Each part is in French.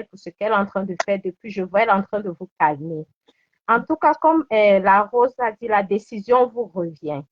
pour ce qu'elle est en train de faire depuis. Je vois elle est en train de vous calmer. En tout cas, comme la Rose a dit, la décision vous revient.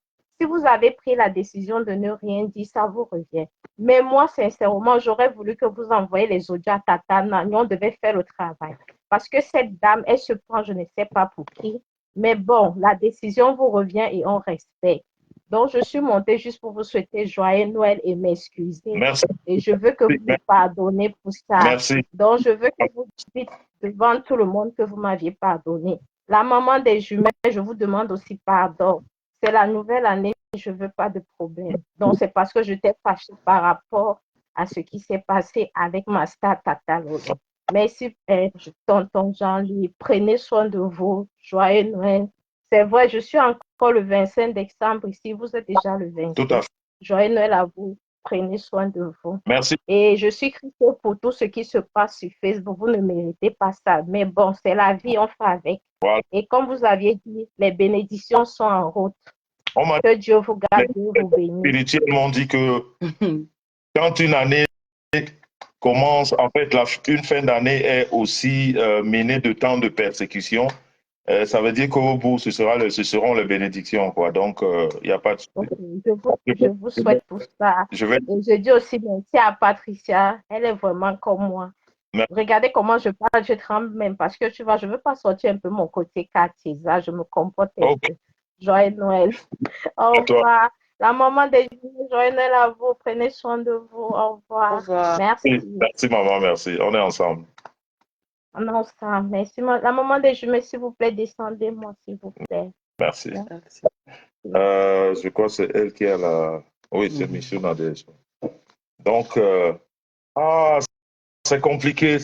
Si vous avez pris la décision de ne rien dire, ça vous revient. Mais moi, sincèrement, j'aurais voulu que vous envoyiez les audios à Tata Nani. On devait faire le travail. Parce que cette dame, elle se prend, je ne sais pas pour qui. Mais bon, la décision vous revient et on respecte. Donc, je suis montée juste pour vous souhaiter joyeux Noël et m'excuser. Merci. Et je veux que vous me pardonnez pour ça. Merci. Donc, je veux que vous dites devant tout le monde que vous m'aviez pardonné. La maman des jumelles, je vous demande aussi pardon. C'est la nouvelle année, je ne veux pas de problème. Donc, c'est parce que je t'ai fâchée par rapport à ce qui s'est passé avec ma star Tata Lolo. Merci, tonton Jean-Louis. Prenez soin de vous. Joyeux Noël. C'est vrai, je suis encore le 25 décembre ici. Vous êtes déjà le Tout à 26. fait. Joyeux Noël à vous. Prenez soin de vous. Merci. Et je suis triste pour tout ce qui se passe sur Facebook. Vous ne méritez pas ça. Mais bon, c'est la vie, on fait avec. Voilà. Et comme vous aviez dit, les bénédictions sont en route. On m'a Que Dieu vous garde, Dieu vous bénisse. spirituels m'ont dit que quand une année commence, en fait, une fin d'année est aussi menée de temps de persécution. Ça veut dire qu'au bout, ce seront les bénédictions, quoi. Donc, il n'y a pas de souci. Je vous souhaite pour ça. Je vais. Et je dis aussi merci à Patricia. Elle est vraiment comme moi. Merci. Regardez comment je parle, je tremble même parce que tu vois, je ne veux pas sortir un peu mon côté Katisa. Je me comporte un peu. Joyeux Noël. Au revoir. La maman des jumelles, joyeux Noël à vous. Prenez soin de vous. Au revoir. Au revoir. Merci. Merci, maman, merci. On est ensemble. On est ensemble. Merci. La maman des jumelles, s'il vous plaît, descendez-moi, s'il vous plaît. Merci. Merci. Je crois que c'est elle qui a la. Oui, c'est Michou Nadège. Donc, c'est compliqué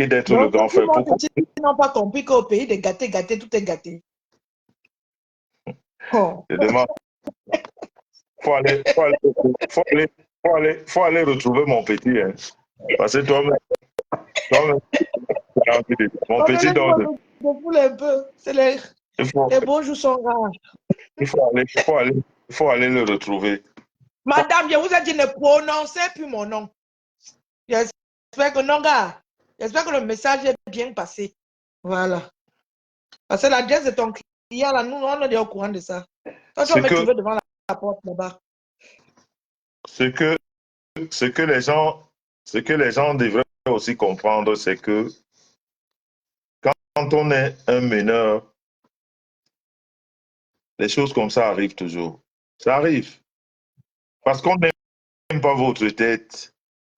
d'être le grand frère. Pourquoi ils n'ont pas compris qu'au pays des gâtés, tout est gâté. Oh. Je demande. Faut aller retrouver mon petit. Hein. Parce que toi-même, mon petit donc. Un peu. Les beaux jours sont rares. Il faut aller le retrouver. Madame, je vous ai dit ne prononcez plus mon nom. J'espère que non, gars. J'espère que le message est bien passé. Voilà. Parce que l'adresse de ton client, là, nous, on est au courant de ça. Toi, tu vas me trouver devant la porte là-bas. Ce que les gens devraient aussi comprendre, c'est que quand on est un meneur, les choses comme ça arrivent toujours. Ça arrive. Parce qu'on n'aime pas votre tête.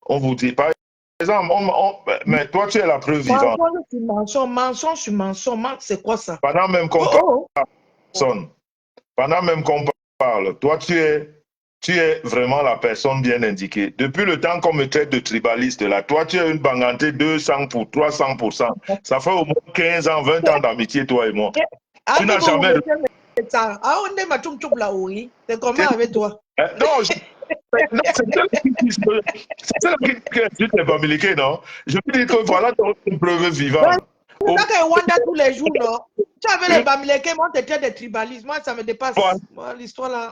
On vous dit, par exemple, mais toi, tu es la preuve vivante. Mensonge sur mensonge, c'est quoi ça? Pendant même qu'on parle, toi, tu es vraiment la personne bien indiquée. Depuis le temps qu'on me traite de tribaliste, là, toi, tu es une bangantée 200 pour 300%. Ça fait au moins 15 ans, 20 ans d'amitié, toi et moi. Tu n'as jamais... C'est comment avec toi? Non, c'est ça qui est Bamileke, non? Je peux dire que voilà une preuve vivante. C'est ça que Wanda tous les jours, non? Tu avais les Bamileke, moi, tu étais des tribalistes. Moi, ça me dépasse. Moi, l'histoire là.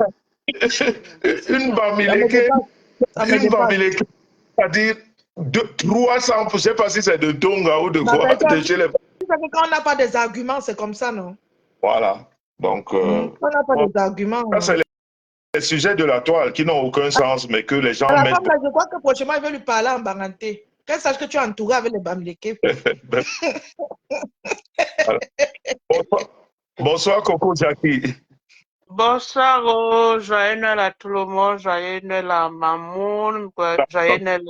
Une Bamileke, c'est-à-dire 300, je ne sais pas si c'est de Tonga ou de quoi. Quand on n'a pas des arguments, c'est comme ça, non? Voilà. Donc, on n'a pas des arguments. Ça, c'est les sujets de la toile qui n'ont aucun sens, mais que les gens mettent... Je crois que prochainement, il veut lui parler en banganté. Qu'elle sache que tu es entouré avec les Bamileke. Bonsoir, Coco Jackie. Bonsoir, joyeux Noël à tout le monde, joyeux Noël à Mamoun, joyeux Noël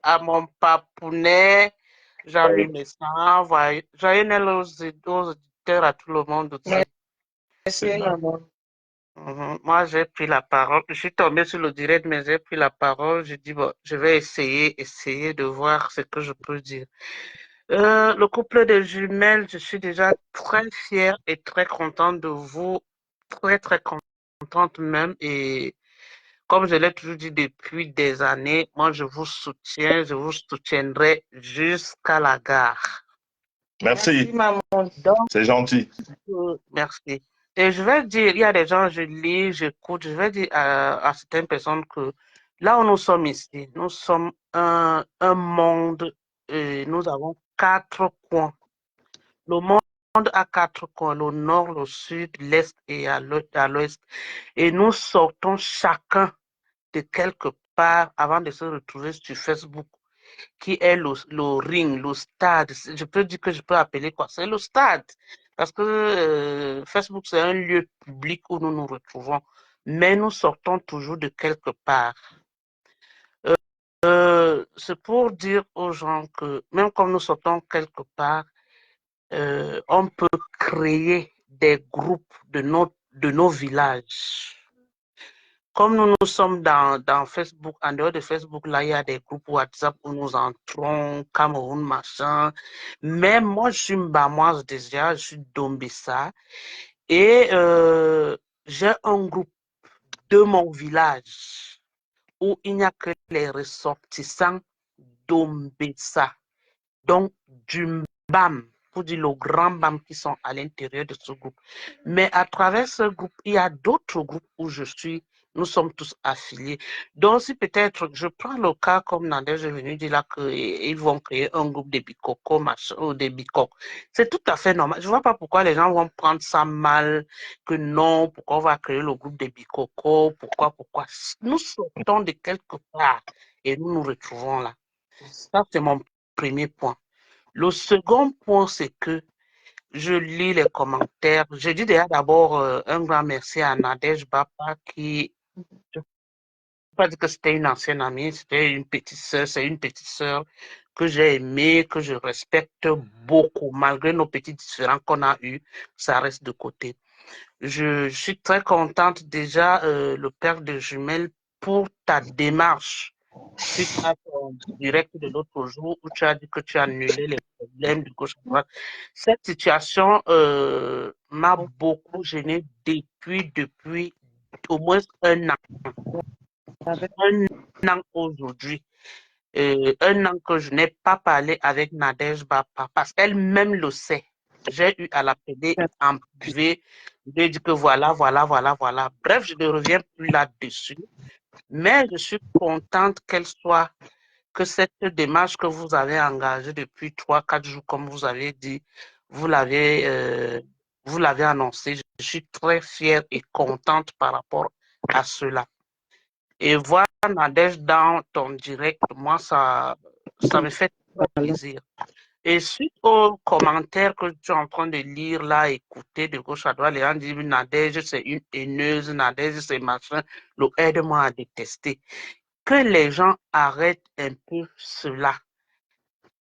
à mon papounet, Jean-Louis Messin, joyeux Noël aux auditeurs, à tout le monde aussi. Merci, maman. Moi, j'ai pris la parole. Je suis tombée sur le direct, mais j'ai pris la parole. Je dis, bon, je vais essayer de voir ce que je peux dire. Le couple de jumelles, je suis déjà très fière et très contente de vous. Très, très contente même. Et comme je l'ai toujours dit depuis des années, moi, je vous soutiens, je vous soutiendrai jusqu'à la gare. Merci. C'est gentil. Merci. Et je vais dire, il y a des gens, je lis, j'écoute, je vais dire à certaines personnes que là où nous sommes ici, nous sommes un monde nous avons 4 coins. Le monde a 4 coins, le nord, le sud, l'est et à l'ouest. Et nous sortons chacun de quelque part avant de se retrouver sur Facebook, qui est le ring, le stade. Je peux dire que je peux appeler quoi? C'est le stade. Parce que Facebook, c'est un lieu public où nous nous retrouvons. Mais nous sortons toujours de quelque part. C'est pour dire aux gens que même comme nous sortons quelque part, on peut créer des groupes de nos villages. Comme nous sommes dans Facebook, en dehors de Facebook, là, il y a des groupes WhatsApp où nous entrons, Cameroun, machin. Mais moi, je suis Mbamoise déjà, je suis d'Ombessa. Et j'ai un groupe de mon village où il n'y a que les ressortissants d'Ombessa. Donc, du BAM, pour dire le grand BAM qui sont à l'intérieur de ce groupe. Mais à travers ce groupe, il y a d'autres groupes où nous sommes tous affiliés. Donc, si peut-être, je prends le cas comme Nadège est venu dire là qu'ils vont créer un groupe de Bikoko, machin, ou des Bikok. C'est tout à fait normal. Je ne vois pas pourquoi les gens vont prendre ça mal, que non, pourquoi on va créer le groupe des Bikoko, pourquoi. Nous sortons de quelque part et nous nous retrouvons là. Ça, c'est mon premier point. Le second point, c'est que je lis les commentaires. Je dis déjà d'abord un grand merci à Nadège Bapa qui, je ne peux pas dire que c'était une ancienne amie, c'était une petite sœur, c'est une petite sœur que j'ai aimée, que je respecte beaucoup, malgré nos petits différends qu'on a eus, ça reste de côté. Je suis très contente déjà, le père de jumelles, pour ta démarche suite à ton direct de l'autre jour où tu as dit que tu as annulé les problèmes de gauche à droite. Cette situation m'a beaucoup gênée depuis au moins un an. Un an aujourd'hui. Un an que je n'ai pas parlé avec Nadège Bapa parce qu'elle-même le sait. J'ai eu à l'appeler en privé. Je lui ai dit que voilà. Bref, je ne reviens plus là-dessus. Mais je suis contente que cette démarche que vous avez engagée depuis 3-4 jours, comme vous avez dit, vous l'avez annoncé. Je suis très fière et contente par rapport à cela. Et voir Nadège dans ton direct, moi, ça me fait très plaisir. Et suite aux commentaires que tu es en train de lire là, écouter de gauche à droite, les gens disent Nadège, c'est une haineuse, Nadège, c'est machin, aide-moi à détester. Que les gens arrêtent un peu cela.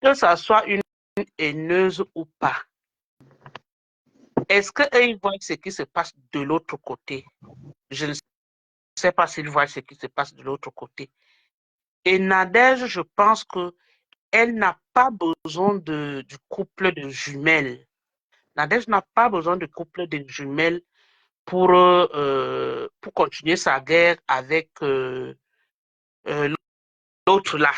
Que ça soit une haineuse ou pas. Est-ce qu'ils voient ce qui se passe de l'autre côté? Je ne sais pas s'ils voient ce qui se passe de l'autre côté. Et Nadège, je pense qu'elle n'a pas besoin du couple de jumelles. Nadège n'a pas besoin du couple de jumelles pour continuer sa guerre avec l'autre là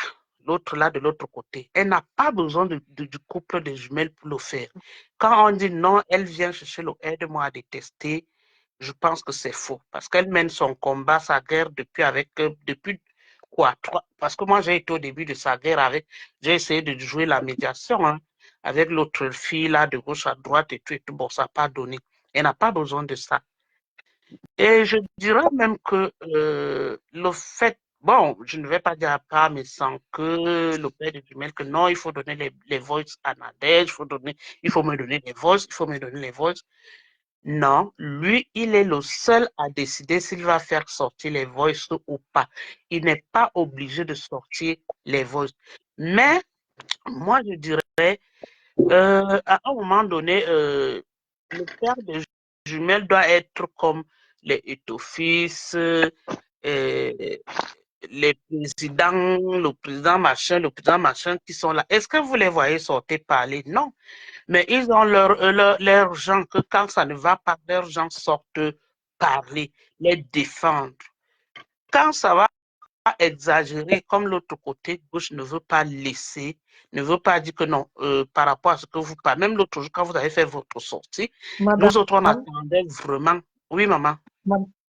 de l'autre côté. Elle n'a pas besoin du couple de jumelles pour le faire. Quand on dit non, elle vient chercher le aide-moi à détester, je pense que c'est faux. Parce qu'elle mène son combat, sa guerre depuis quoi? Parce que moi, j'ai été au début de sa guerre j'ai essayé de jouer la médiation, hein, avec l'autre fille là, de gauche à droite et tout. Bon, ça n'a pas donné. Elle n'a pas besoin de ça. Et je dirais même que le fait, bon, je ne vais pas dire à part, mais sans que le père de jumelles, que non, il faut donner les voices à Nadège, il faut me donner les voices. Non, lui, il est le seul à décider s'il va faire sortir les voices ou pas. Il n'est pas obligé de sortir les voices. Mais, moi, je dirais, à un moment donné, le père de jumelles doit être comme les Etofis, les présidents, le président machin qui sont là. Est-ce que vous les voyez sortir parler? Non. Mais ils ont leurs gens que quand ça ne va pas, leurs gens sortent parler, les défendre. Quand ça va exagérer, comme l'autre côté gauche ne veut pas laisser, ne veut pas dire que non, par rapport à ce que vous parlez. Même l'autre jour, quand vous avez fait votre sortie, nous autres, on attendait vraiment. Oui, maman.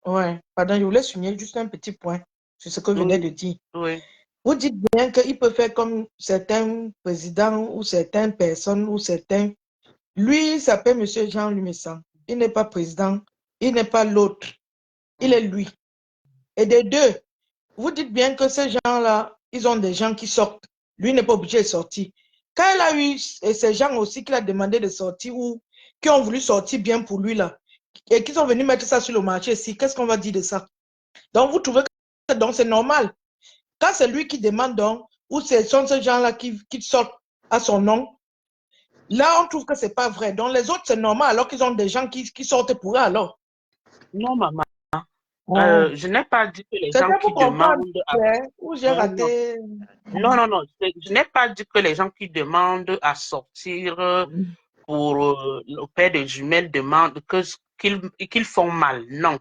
Ouais, pardon, je voulais souligner juste un petit point sur ce que je venais de dire. Oui. Vous dites bien qu'il peut faire comme certains présidents ou certaines personnes ou certains. Lui, il s'appelle M. Jean Lumessant. Il n'est pas président, il n'est pas l'autre. Il est lui. Et des deux, vous dites bien que ces gens-là, ils ont des gens qui sortent. Lui n'est pas obligé de sortir. Quand il a eu ces gens aussi qu'il a demandé de sortir ou qui ont voulu sortir bien pour lui là, et qui sont venus mettre ça sur le marché ici, qu'est-ce qu'on va dire de ça? Donc vous trouvez que donc c'est normal. Quand c'est lui qui demande donc, ou ce sont ces gens-là qui sortent à son nom, là on trouve que c'est pas vrai. Donc les autres c'est normal alors qu'ils ont des gens qui sortent pour eux alors. Non, maman. Oh. Je n'ai pas dit que les C'est gens ça qui pour comprendre demandent où j'ai non, raté. non. Je n'ai pas dit que les gens qui demandent à sortir pour le père de jumelles demandent qu'ils font mal. Non,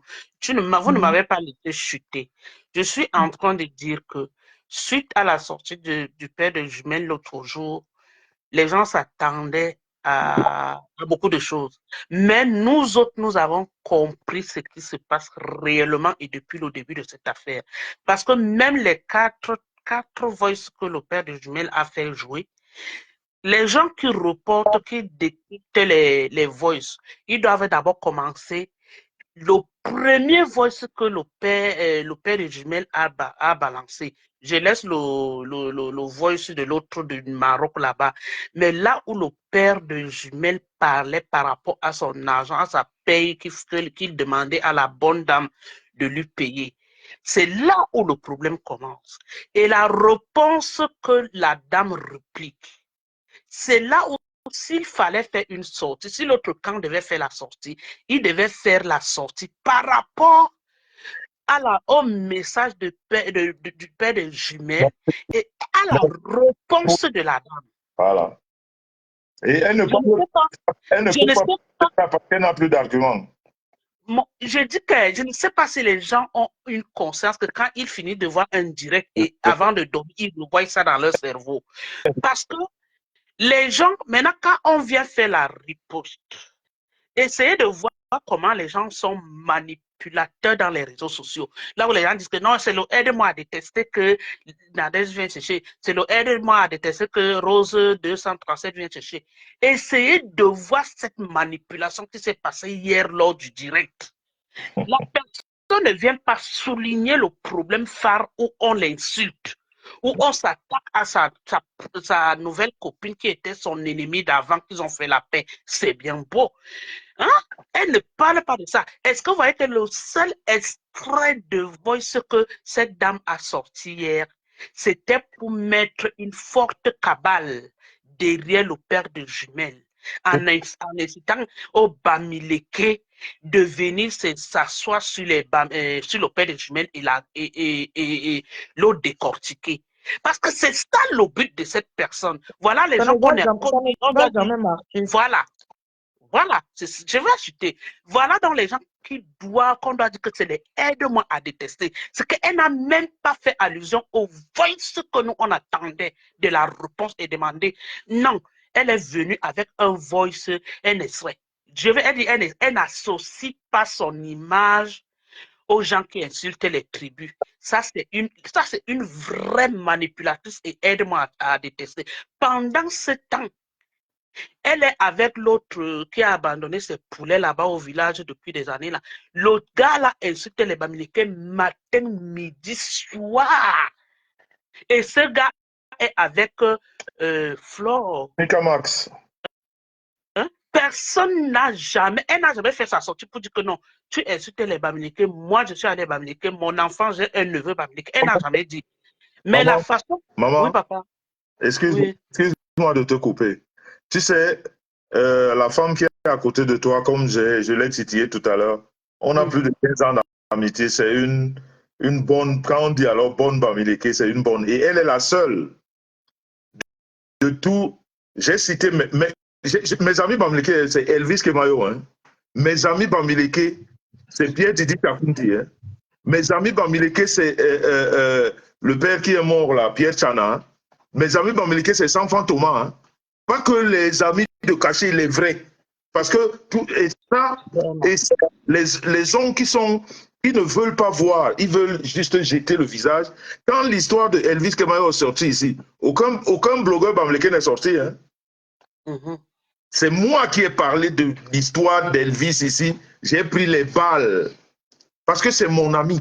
vous ne m'avez pas laissé chuter. Je suis en train de dire que suite à la sortie du père de jumelles l'autre jour, les gens s'attendaient à beaucoup de choses. Mais nous autres, nous avons compris ce qui se passe réellement et depuis le début de cette affaire. Parce que même les quatre voices que le père de jumelles a fait jouer, les gens qui reportent, qui détectent les voices, ils doivent d'abord commencer. Le premier voice que le père de jumelles a balancé, je laisse le voice de l'autre du Maroc là-bas, mais là où le père de jumelles parlait par rapport à son argent, à sa paye qu'il demandait à la bonne dame de lui payer, c'est là où le problème commence. Et la réponse que la dame réplique, c'est là où s'il fallait faire une sortie, si l'autre camp devait faire la sortie, il devait faire la sortie par rapport au message du père de jumelles et à la réponse de la dame. Voilà. Et elle ne peut pas parce qu'elle n'a plus d'arguments. Je dis que je ne sais pas si les gens ont une conscience que quand ils finissent de voir un direct et avant de dormir, ils voient ça dans leur cerveau. Parce que les gens, maintenant, quand on vient faire la riposte, essayez de voir comment les gens sont manipulateurs dans les réseaux sociaux. Là où les gens disent que non, c'est le aide-moi à détester que Nadège vient chercher, c'est le aide-moi à détester que Rose 237 vient chercher. Essayez de voir cette manipulation qui s'est passée hier lors du direct. La personne ne vient pas souligner le problème phare où on l'insulte, où on s'attaque à sa nouvelle copine qui était son ennemi d'avant qu'ils ont fait la paix. C'est bien beau. Hein? Elle ne parle pas de ça. Est-ce que vous voyez que le seul extrait de voice que cette dame a sorti hier, c'était pour mettre une forte cabale derrière le père de jumelles, en incitant au Bamileke de venir s'asseoir sur le père de jumelles et le décortiquer. Parce que c'est ça le but de cette personne. Voilà les gens qu'on doit jamais marquer. Voilà, je vais ajouter. Voilà donc les gens qu'on doit dire que c'est les aide-moi à détester. C'est qu'elle n'a même pas fait allusion au voice que nous on attendait de la réponse et demander. Non, elle est venue avec un voice, un extrait. Elle n'associe pas son image aux gens qui insultent les tribus. Ça, c'est une vraie manipulatrice et aide-moi à détester. Pendant ce temps, elle est avec l'autre qui a abandonné ses poulets là-bas au village depuis des années. Là. L'autre gars là insulte les Bamileke matin, midi, soir. Et ce gars est avec Flore. Mika Max. Hein? Personne n'a jamais, elle n'a jamais fait sa sortie pour dire que non, tu insultes les Bamileke, moi je suis allé Bamileke, mon enfant, j'ai un neveu Bamileke. Elle n'a jamais dit. Mais maman, la façon. Maman, oui, papa. Excuse-moi de te couper. Tu sais, la femme qui est à côté de toi, comme je l'ai titillé tout à l'heure, on a plus de 15 ans d'amitié. C'est une bonne, quand on dit alors bonne Bamileke, c'est une bonne. Et elle est la seule de tout. J'ai cité mes amis Bamileke, c'est Elvis Kemayo. Hein. Mes amis Bamileke, c'est Pierre Didi Kakundi. Hein. Mes amis Bamileke, c'est le père qui est mort là, Pierre Chana. Hein. Mes amis Bamileke, c'est Sanfant Thomas. Hein. Pas que les amis de Caché, les vrais. Parce que tout et ça, les hommes qui sont Ils ne veulent pas voir, ils veulent juste jeter le visage. Quand l'histoire de Elvis Kemayo est sortie ici, aucun blogueur bamileke n'est sorti. Hein. C'est moi qui ai parlé de l'histoire d'Elvis ici. J'ai pris les balles parce que c'est mon ami.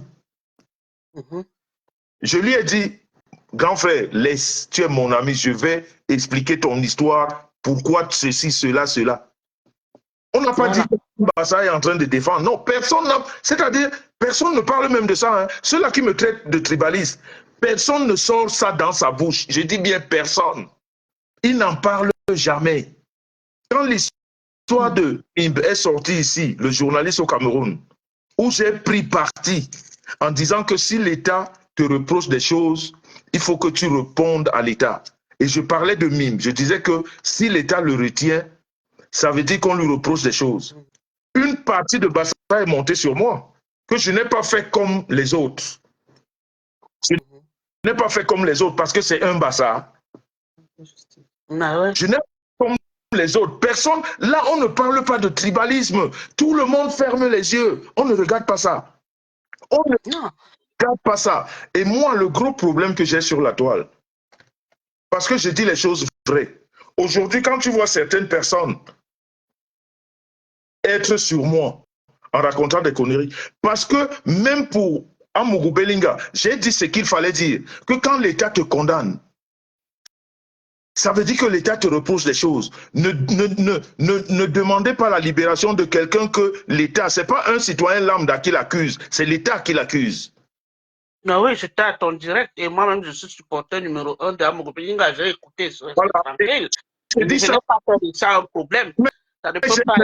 Je lui ai dit, grand frère, laisse, tu es mon ami, je vais expliquer ton histoire, pourquoi ceci, cela, cela. On n'a pas dit que Bassa est en train de défendre. Non, personne n'a. C'est-à-dire, personne ne parle même de ça. Hein. Ceux-là qui me traitent de tribaliste, personne ne sort ça dans sa bouche. Je dis bien personne. Ils n'en parlent jamais. Quand l'histoire de Imb est sortie ici, le journaliste au Cameroun, où j'ai pris parti en disant que si l'État te reproche des choses, il faut que tu répondes à l'État. Et je parlais de Mime. Je disais que si l'État le retient, ça veut dire qu'on lui reproche des choses. Une partie de Bassa est montée sur moi, que je n'ai pas fait comme les autres. Je n'ai pas fait comme les autres parce que c'est un Bassa. Je n'ai pas fait comme les autres. Personne, là on ne parle pas de tribalisme. Tout le monde ferme les yeux. On ne regarde pas ça. On ne regarde pas ça. Et moi, le gros problème que j'ai sur la toile, parce que je dis les choses vraies. Aujourd'hui, quand tu vois certaines personnes être sur moi en racontant des conneries. Parce que même pour Amougou Belinga, j'ai dit ce qu'il fallait dire. Que quand l'État te condamne, ça veut dire que l'État te reproche des choses. Ne demandez pas la libération de quelqu'un que l'État, ce n'est pas un citoyen lambda qui l'accuse, c'est l'État qui l'accuse. Non, oui, j'étais à ton direct et moi-même je suis supporter numéro 1 de Amougou Belinga. J'ai écouté ce tranquille. Je n'ai pas fait de ça un problème. Ça ne peut pas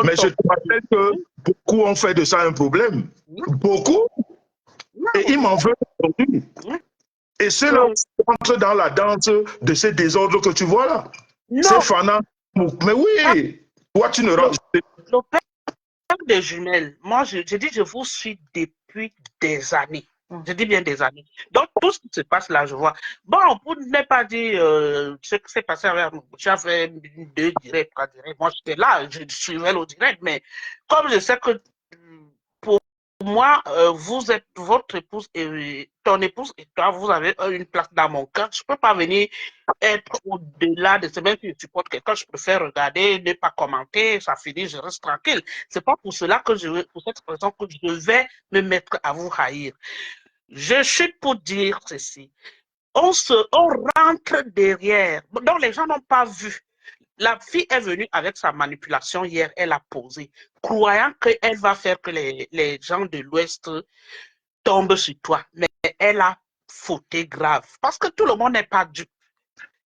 mais je te rappelle que beaucoup ont fait de ça un problème. Beaucoup. Et ils m'en veulent aujourd'hui. Et ceux-là entrent dans la danse de ces désordres que tu vois là. Ces fanats. Mais oui, toi tu ne rentres. Le père des jumelles, moi je dis, je vous suis depuis des années. Je dis bien des années. Donc, tout ce qui se passe là, je vois. Bon, pour ne pas dire ce qui s'est passé avec moi, j'ai fait 2 directs, 3 directs. Moi, j'étais là, je suivais le direct, mais comme je sais que pour moi, vous êtes votre épouse et ton épouse et toi, vous avez une place dans mon cœur. Je ne peux pas venir être au-delà de ce. Même si je supporte quelqu'un, je préfère regarder, ne pas commenter, ça finit, je reste tranquille. C'est pas pour cela que pour cette raison que je vais me mettre à vous haïr. Je suis pour dire ceci. On rentre derrière. Donc, les gens n'ont pas vu. La fille est venue avec sa manipulation hier, elle a posé, croyant qu'elle va faire que les gens de l'Ouest tombent sur toi. Mais elle a fauté grave. Parce que tout le monde n'est pas dupe.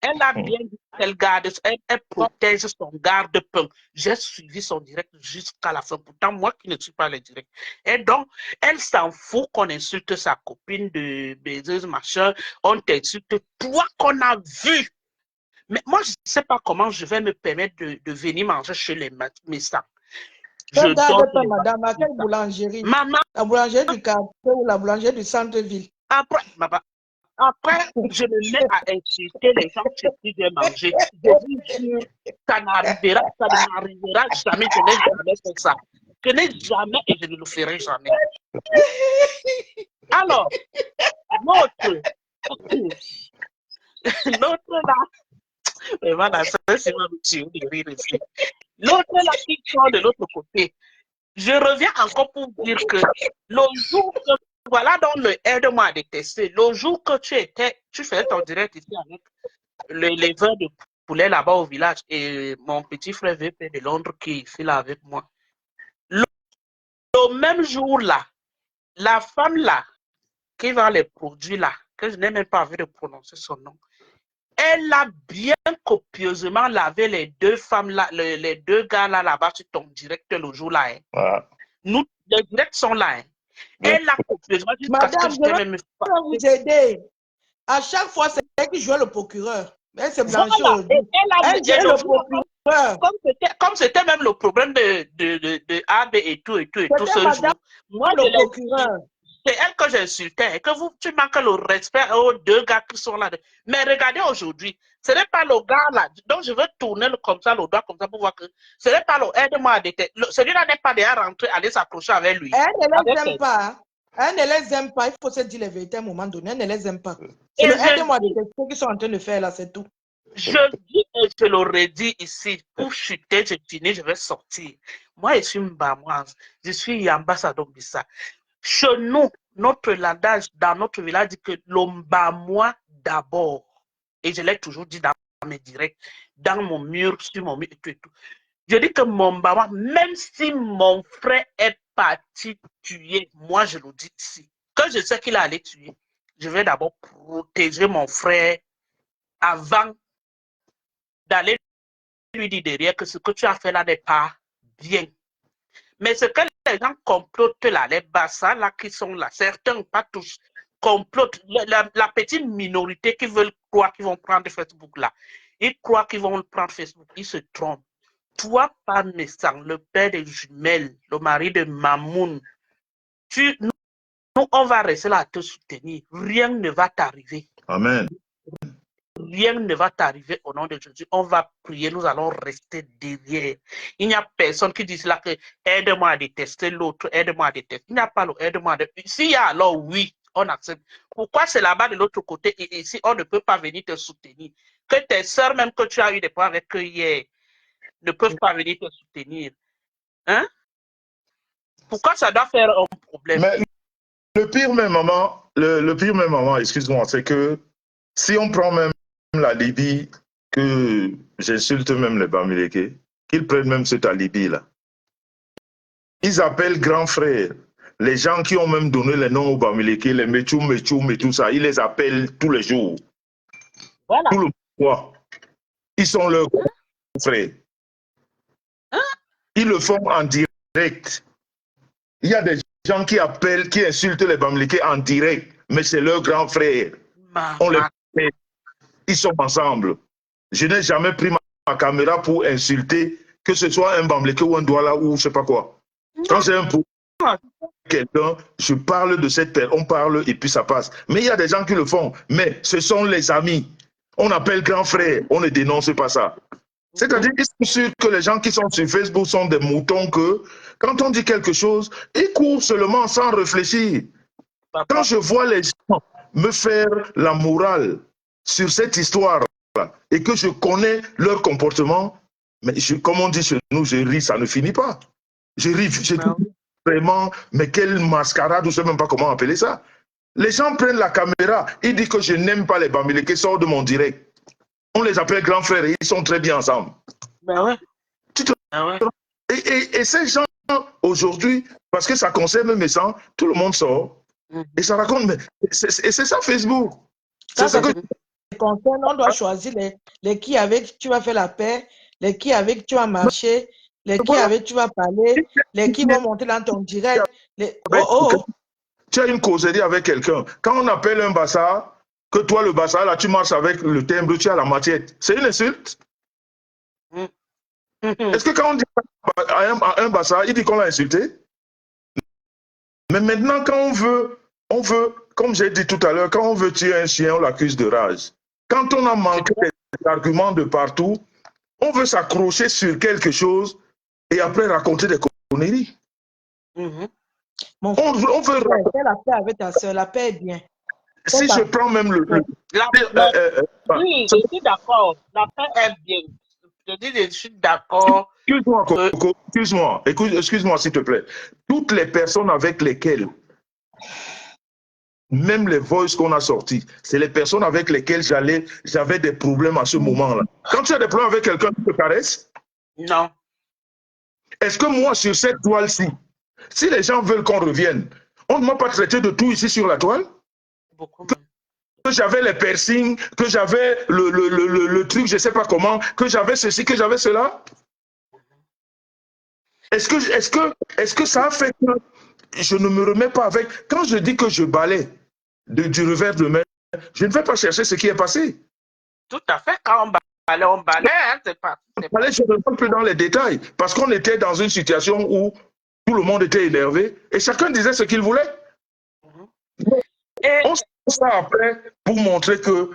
Elle a bien dit qu'elle garde, elle protège son garde-pain. J'ai suivi son direct jusqu'à la fin. Pourtant, moi qui ne suis pas le direct. Et donc, elle s'en fout qu'on insulte sa copine de baiseuse, machin. On t'insulte. Toi qu'on a vu. Mais moi, je ne sais pas comment je vais me permettre de venir manger chez les médecins. Je garde pas, madame, à quelle boulangerie? Maman. La boulangerie du quartier ou la boulangerie du centre-ville? Après, je me mets à insulter les gens chez qui je vais manger. Je dis, ça n'arrivera jamais. Je n'ai jamais fait ça. Je n'ai jamais et je ne le ferai jamais. Alors, l'autre là, mais voilà, ça c'est ma mission de rire ici. L'autre là qui sort de l'autre côté. Je reviens encore pour dire que le jour que voilà donc le aide-moi à détester. Le jour que tu fais ton direct ici avec les vins de poulet là-bas au village et mon petit frère VP de Londres qui est ici là avec moi. Le même jour là, la femme là qui vend les produits là, que je n'ai même pas envie de prononcer son nom, elle a bien copieusement lavé les 2 femmes là, les 2 gars là-bas sur ton direct le jour là. Hein. Ah. Nous, les directs sont là. Hein. Elle a copieusement dit madame, je vais vous aider. À chaque fois, c'est elle qui jouait le procureur. Elle s'est blanchie aujourd'hui. Elle jouait le procureur. Comme c'était même le problème de AB et tout ce jour. Moi, le procureur. C'est elle que j'insultais. Que tu manques le respect aux 2 gars qui sont là. Mais regardez aujourd'hui, Ce n'est pas le gars là. Donc, je veux tourner comme ça, le doigt comme ça pour voir que ce n'est pas le aide-moi à détester. Celui-là n'est pas déjà rentré, aller s'approcher avec lui. Elle ne les aime pas. Elle ne les aime pas. Il faut se dire la vérité à un moment donné. Elle ne les aime pas. C'est le aide-moi à détester qu'ils sont en train de faire là, c'est tout. Je dis et je l'aurais dit ici, pour chuter, je finis, je vais sortir. Moi, je suis Mbamoise, je suis ambassadeur Bissa. Chez nous, notre langage dans notre village dit que l'Mbamois d'abord. Et je l'ai toujours dit dans mes directs, dans mon mur, sur mon mur et tout et tout. Je dis que mon Mbamois, même si mon frère est parti tuer, moi je le dis ici. Quand je sais qu'il a allé tuer, je vais d'abord protéger mon frère avant d'aller lui dire derrière que ce que tu as fait là n'est pas bien. Mais ce que les gens complotent là, les bassins là qui sont là, certains, pas tous, complotent, la petite minorité qui veulent croire qu'ils vont prendre Facebook là, ils croient qu'ils vont prendre Facebook, ils se trompent. Toi, Pamessang, le père des jumelles, le mari de Mamoun, nous, on va rester là à te soutenir. Rien ne va t'arriver. Amen. Rien ne va t'arriver au nom de Jésus. On va prier, nous allons rester derrière. Il n'y a personne qui dit là que aide-moi à détester l'autre, aide-moi à détester. Il n'y a pas le aide-moi à détester. S'il y a alors oui, on accepte. Pourquoi c'est là-bas de l'autre côté et ici on ne peut pas venir te soutenir? Que tes sœurs, même que tu as eu des points avec eux hier, ne peuvent pas venir te soutenir. Hein? Pourquoi ça doit faire un problème? Mais le pire même moment, excuse-moi, c'est que si on prend même la Libye, que j'insulte même les Bamileke, qu'ils prennent même cette alibi-là. Ils appellent grands frères. Les gens qui ont même donné les noms aux Bamileke, les Metchoum et tout ça, ils les appellent tous les jours. Voilà. Tout le mois. Ils sont leurs grands frères. Ils le font en direct. Il y a des gens qui appellent, qui insultent les Bamileke en direct, mais c'est leurs grands frères. On les fait. Ils sont ensemble. Je n'ai jamais pris ma caméra pour insulter, que ce soit un Bamileke ou un Douala ou je ne sais pas quoi. Quand j'ai un problème avec quelqu'un, je parle de cette personne, on parle et puis ça passe. Mais il y a des gens qui le font. Mais ce sont les amis. On appelle grand frère, on ne dénonce pas ça. C'est-à-dire qu'ils sont sûrs que les gens qui sont sur Facebook sont des moutons que, quand on dit quelque chose, ils courent seulement sans réfléchir. Quand je vois les gens me faire la morale sur cette histoire et que je connais leur comportement, mais comme on dit chez nous, je ris, ça ne finit pas. Je ris, je dis vraiment, mais quelle mascarade, je ne sais même pas comment appeler ça. Les gens prennent la caméra, ils disent que je n'aime pas les Bamileke, sortent de mon direct. On les appelle grands frères et ils sont très bien ensemble. Ben ouais. Et ces gens, aujourd'hui, parce que ça concerne mes sangs, tout le monde sort. Et ça raconte, mais c'est ça Facebook. Ça, ça concerne, on doit choisir les qui avec tu vas faire la paix, les qui avec tu vas marcher, les qui avec tu vas parler, les qui vont monter dans ton direct. Tu as une causerie avec quelqu'un. Quand on appelle un bassa, que toi, le bassa, là, tu marches avec le timbre, tu as la matiette. C'est une insulte? Est-ce que quand on dit à un bassa, il dit qu'on l'a insulté? Mais maintenant, quand on veut, comme j'ai dit tout à l'heure, quand on veut tuer un chien, on l'accuse de rage. Quand on a manqué des arguments de partout, on veut s'accrocher sur quelque chose et après raconter des conneries. On veut raconter la paix avec ta soeur, la paix est bien. Si je prends même le... Oui, je suis d'accord. La paix est bien. Je dis, je suis d'accord. Excuse-moi, Coco, excuse-moi, s'il te plaît. Toutes les personnes avec lesquelles, même les voices qu'on a sortis, c'est les personnes avec lesquelles j'avais des problèmes à ce moment-là. Quand tu as des problèmes avec quelqu'un qui te caresse? Non. Est-ce que moi, sur cette toile-ci, si les gens veulent qu'on revienne, on ne m'a pas traité de tout ici sur la toile? Que j'avais les piercings, que j'avais le truc, je ne sais pas comment, que j'avais ceci, que j'avais cela? Est-ce que ça a fait que je ne me remets pas avec... Quand je dis que je balaie du revers de main, je ne vais pas chercher ce qui est passé. Tout à fait. Quand on balaie, hein, c'est pas... Je ne rentre plus dans les détails, parce qu'on était dans une situation où tout le monde était énervé et chacun disait ce qu'il voulait. On sait ça après pour montrer que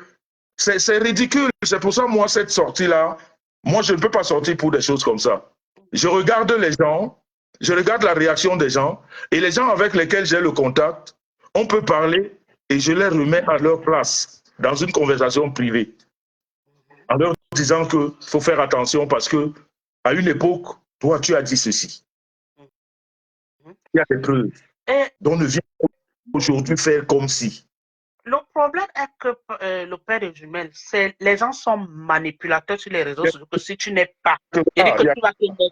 C'est ridicule. C'est pour ça, moi, cette sortie-là, moi, je ne peux pas sortir pour des choses comme ça. Je regarde les gens, je regarde la réaction des gens, et les gens avec lesquels j'ai le contact, on peut parler et je les remets à leur place dans une conversation privée, en leur disant qu'il faut faire attention parce que à une époque, toi, tu as dit ceci. Il y a des preuves. Et Donc, ne viens pas aujourd'hui faire comme si. le problème est que le père des jumelles, c'est les gens sont manipulateurs sur les réseaux sociaux. Que si tu n'es pas, c'est-à-dire que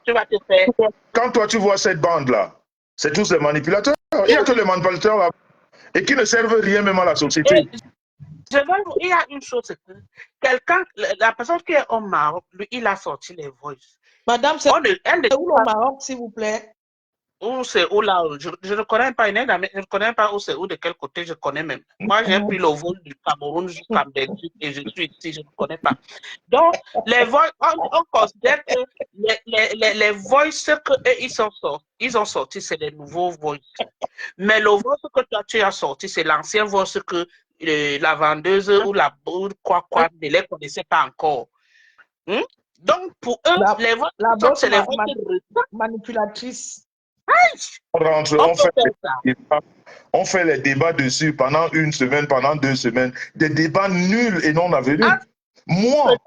tu vas te faire. Quand toi, tu vois cette bande-là, c'est tous les manipulateurs. Il n'y a que les manipulateurs là, et qui ne servent rien même à la société. Et il y a une chose, c'est que quelqu'un, la personne qui est au Maroc, lui, il a sorti les voices. Madame, c'est où le Maroc, s'il vous plaît? Où c'est où là? Je ne connais pas, je ne connais pas où c'est où, de quel côté je connais même. Moi, j'ai pris le vol du Cameroun jusqu'à Belgique et je suis ici, je ne connais pas. Donc, les voices, on considère que les voices ils ont sorti, c'est des nouveaux voices. Mais le voice que toi, tu as sorti, c'est l'ancien voice que la vendeuse ou la quoi, ne les connaissait pas encore. Donc, pour eux, les voices, c'est les voices manipulatrices. On fait les débats dessus pendant une semaine, pendant 2 semaines. Des débats nuls et non avenus. Moi,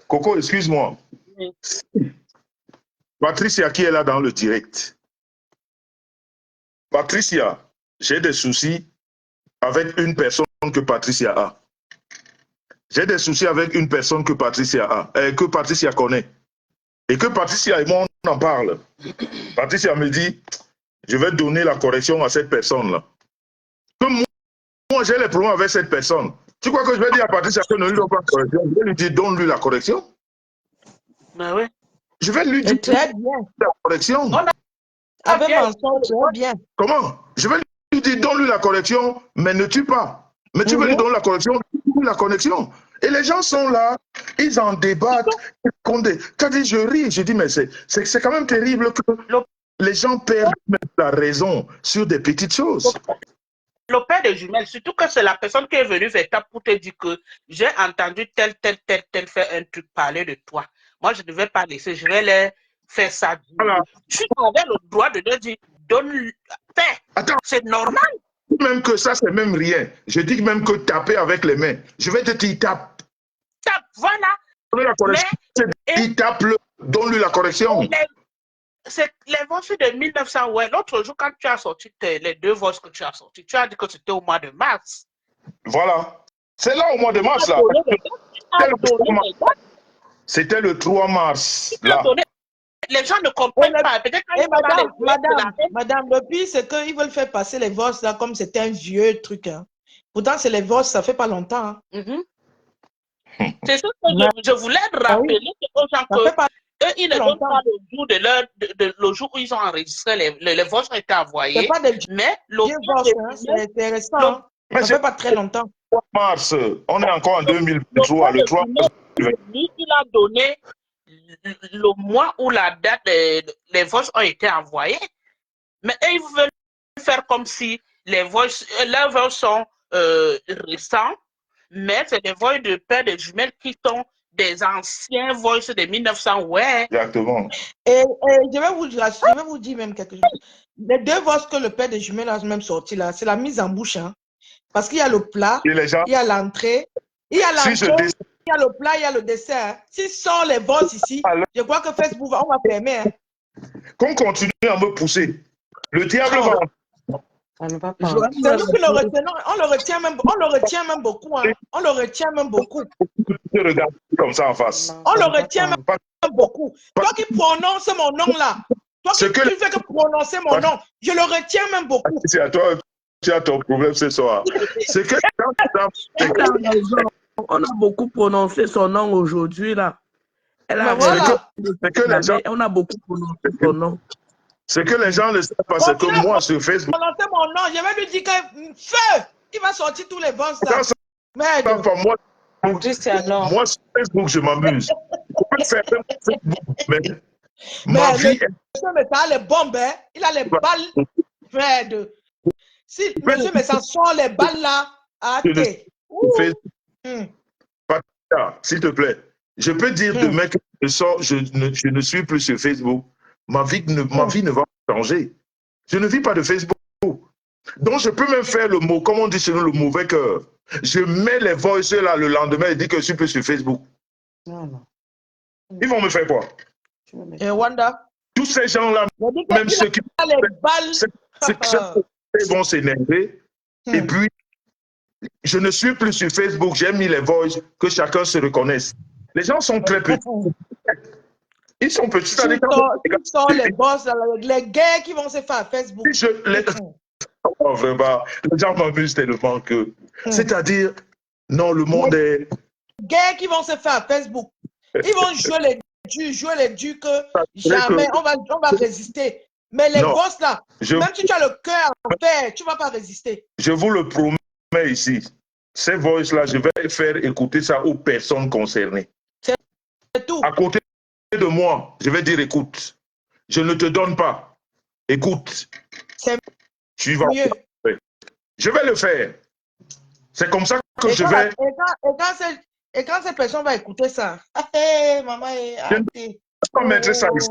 Coco, excuse-moi. Oui. Patricia qui est là dans le direct. Patricia, j'ai des soucis avec une personne que Patricia a. J'ai des soucis avec une personne que Patricia a, que Patricia connaît. Et que Patricia et moi, on en parle. Patricia me dit, je vais donner la correction à cette personne-là. Comme moi, j'ai les problèmes avec cette personne. Tu crois que je vais dire à Patricia que ne lui donne pas la correction? Je vais lui dire, donne-lui la correction. Ben oui. Je vais lui dire très bien. La correction. Avec mensonge, très bien. Comment? Je vais lui dire, donne-lui la correction, mais ne tue pas. Mais tu veux lui donner la correction, donne-lui la correction. Et les gens sont là, ils en débattent. Tu as dit, je ris. Je dis, mais c'est quand même terrible que les gens perdent la raison sur des petites choses. Le père des jumelles, surtout que c'est la personne qui est venue vers toi pour te dire que j'ai entendu tel faire un truc parler de toi. Moi, je ne vais pas laisser, je vais les faire ça. Voilà. Tu avais le droit de leur dire, donne, fais. Attends. C'est normal. Même que ça, c'est même rien. Je dis même que taper avec les mains. Je vais te dire, tape. Tape, voilà. Donne la correction. Il tape, donne-lui la correction. C'est les voices de 1900, ouais. L'autre jour, quand tu as sorti les 2 voices que tu as sorties, tu as dit que c'était au mois de mars. Voilà. C'est là au mois de mars, là. C'était le 3 mars. Là. Les gens ne comprennent pas. Peut-être madame, le pire, c'est qu'ils veulent faire passer les voices là comme c'était un vieux truc. Hein. Pourtant, c'est les voices, ça fait pas longtemps. Hein. C'est ça que je voulais rappeler aux gens que eux, ils ne donnent pas le jour le jour où ils ont enregistré les voix ont été envoyées. Pas des mais le c'est intéressant. Ça fait pas très longtemps. 3 mars, on est encore en 2023. Le 3 mars. Lui, il a donné le mois où la date, les voix ont été envoyées. Mais eux, ils veulent faire comme si leurs voix sont récents. Mais c'est des voix de père de jumelles qui sont des anciens voices de 1900, ouais. Exactement. Et je vais vous dire même quelque chose. Les 2 voix que le père de jumelles a même sorti là, c'est la mise en bouche. Hein. Parce qu'il y a le plat, il y a l'entrée, il y a l'entrée, il y a le plat, il y a le dessert. S'il sort les voix ici, je crois que Facebook, on va fermer. Hein. Qu'on continue à me pousser. Le diable va... C'est nous que le retenons, on le retient même beaucoup. Hein. On le retient même beaucoup. Tu regardes comme ça en face. On le retient même beaucoup. Toi qui prononces mon nom là, toi qui fais que prononcer mon nom, je le retiens même beaucoup. C'est à toi, tu as ton problème ce soir. C'est que on a beaucoup prononcé son nom aujourd'hui là. On a beaucoup prononcé son nom. Ce que les gens ne savent pas, c'est que moi, sur Facebook... mon nom, je vais lui dire que feu, il va sortir tous les boss là. Moi, sur Facebook, je m'amuse. Ma vie... Mais ça a les bombes, hein? Il a les balles. Fred. Si monsieur Messant sort les balles là, à thé. S'il te plaît, je peux dire demain que je ne suis plus sur Facebook. Ma vie ne va pas changer. Je ne vis pas de Facebook. Donc, je peux même faire le mot, comme on dit chez nous, le mauvais cœur. Je mets les voices là le lendemain et dis que je suis plus sur Facebook. Non. Ils vont me faire quoi? Et Wanda? Tous ces gens-là, même ceux qui vont s'énerver. Et puis, je ne suis plus sur Facebook. J'ai mis les voices, que chacun se reconnaisse. Les gens sont très petits. Ils sont petits. Ils sont les boss, les gays qui vont se faire à Facebook. Oh, vraiment, les gens m'amusent tellement que. C'est-à-dire, non, le monde est. Les gays qui vont se faire à Facebook. Ils vont jouer les durs que jamais on va résister. Mais les boss là, même si tu as le cœur en fer, tu ne vas pas résister. Je vous le promets ici. Ces voices-là, je vais faire écouter ça aux personnes concernées. C'est tout. À côté de moi, je vais dire écoute, je ne te donne pas. Écoute. Tu vas. Mieux. Je vais le faire. C'est comme ça que je vais. Et quand cette personne va écouter ça, hey, maman, je ne pas mettre ça ici.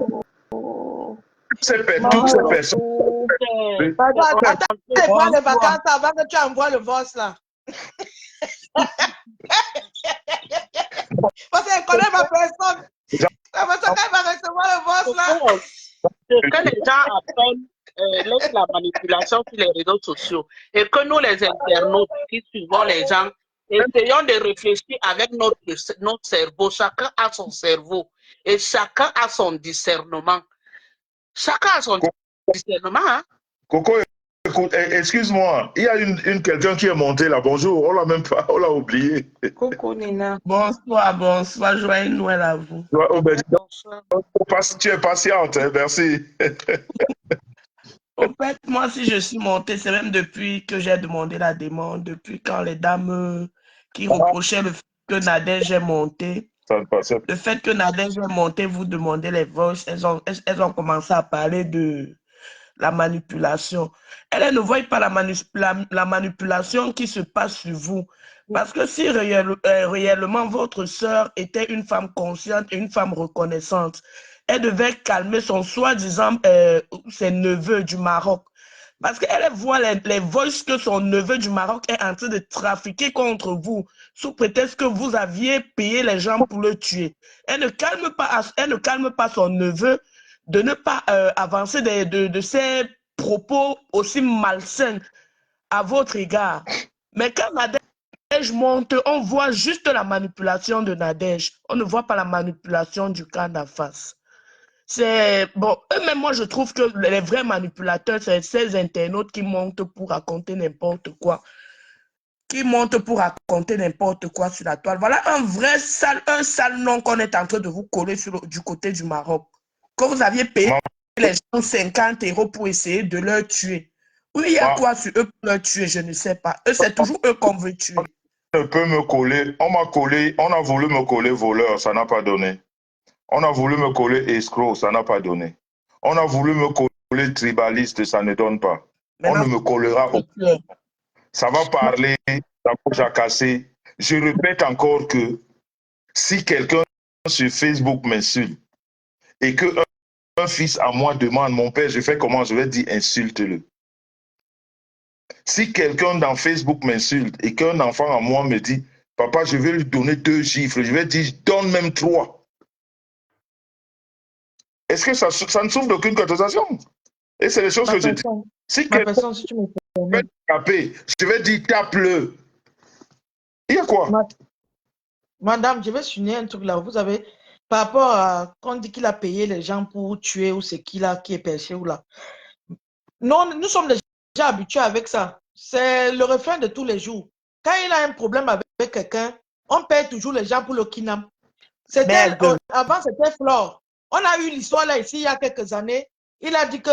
Toutes ces personnes. Attends, prends les vacances avant que tu envoies le voice là. Parce qu'elle connaît ma personne. La personne qu'elle va recevoir le voice là. Ce que les gens appellent la manipulation sur les réseaux sociaux et que nous, les internautes qui suivons les gens, essayons de réfléchir avec notre cerveau. Chacun a son cerveau et chacun a son discernement. Chacun a son discernement. Hein? Coco, écoute, excuse-moi, il y a quelqu'un qui est monté là. Bonjour, on l'a même pas, on l'a oublié. Coucou Nina. Bonsoir, joyeux Noël à vous. Bonsoir. Tu es patiente, hein, merci. En fait, moi, si je suis montée, c'est même depuis que j'ai demandé la demande, depuis quand les dames qui reprochaient le fait que Nadège est montée. Le fait que Nadège est montée, vous demandez les voices, elles ont commencé à parler de la manipulation. Elles ne voient pas la manipulation qui se passe sur vous. Parce que si réellement votre sœur était une femme consciente et une femme reconnaissante, elle devait calmer son soi-disant ses neveux du Maroc. Parce qu'elle voit les voices que son neveu du Maroc est en train de trafiquer contre vous, sous prétexte que vous aviez payé les gens pour le tuer. Elle ne calme pas son neveu de ne pas avancer de ses propos aussi malsains à votre égard. Mais quand Nadège monte, on voit juste la manipulation de Nadège. On ne voit pas la manipulation du camp d'en face. C'est bon, eux-mêmes, moi je trouve que les vrais manipulateurs, c'est ces internautes qui montent pour raconter n'importe quoi. Qui montent pour raconter n'importe quoi sur la toile. Voilà un sale nom qu'on est en train de vous coller du côté du Maroc. Que vous aviez payé les gens 50 € pour essayer de leur tuer. Oui, il y a quoi sur eux pour leur tuer, je ne sais pas. Eux, c'est toujours eux qu'on veut tuer. On peut me coller, on a voulu me coller voleur, ça n'a pas donné. On a voulu me coller escroc, ça n'a pas donné. On a voulu me coller tribaliste, ça ne donne pas. Maintenant, on ne me collera pas. Ça va parler, ça va casser. Je répète encore que si quelqu'un sur Facebook m'insulte et que un fils à moi demande, mon père, je fais comment? Je vais dire insulte-le. Si quelqu'un dans Facebook m'insulte et qu'un enfant à moi me dit, papa, je vais lui donner 2 chiffres, je vais dire, donne même 3. Est-ce que ça ne souffre d'aucune contestation? Et c'est les choses que je dis. Si quelqu'un veut taper, je vais dire tape-le. Il y a quoi? Madame, je vais souligner un truc là. Vous savez, par rapport à quand on dit qu'il a payé les gens pour tuer ou c'est qui est perché ou là. Non, nous sommes déjà habitués avec ça. C'est le refrain de tous les jours. Quand il a un problème avec quelqu'un, on paye toujours les gens pour le kidnap. Avant, c'était Flore. On a eu l'histoire là ici il y a quelques années. Il a dit que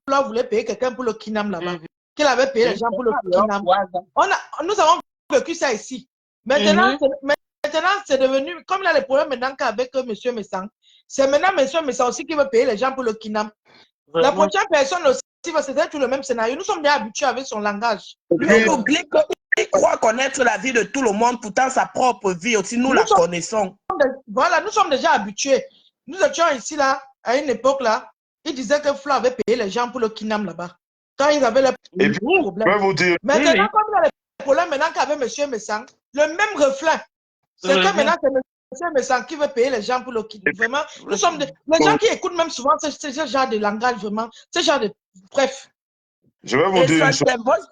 Flore voulait payer quelqu'un pour le kidnap là-bas. Qu'il avait payé les gens pour le kidnap. Nous avons vécu ça ici. Maintenant, c'est devenu, comme il a les problèmes maintenant qu'avec M. Messang, c'est maintenant M. Messang aussi qui veut payer les gens pour le kidnap. La prochaine personne aussi c'était tout le même scénario. Nous sommes déjà habitués avec son langage. Lui, il oublie qu'il croit connaître la vie de tout le monde, pourtant sa propre vie aussi, nous la connaissons. Voilà, nous sommes déjà habitués. Nous étions ici, là, à une époque, là, ils disaient que Flo avait payé les gens pour le kidnap là-bas. Quand ils avaient les problèmes. Je vais vous dire. Maintenant, comme il y a les problèmes, maintenant qu'avec M. Messang, le même reflet. C'est que maintenant, c'est M. Messang qui veut payer les gens pour le kidnap. Vraiment, nous sommes les gens qui écoutent même souvent ce genre de langage, vraiment, ce genre de. Bref. Je vais vous dire une chose.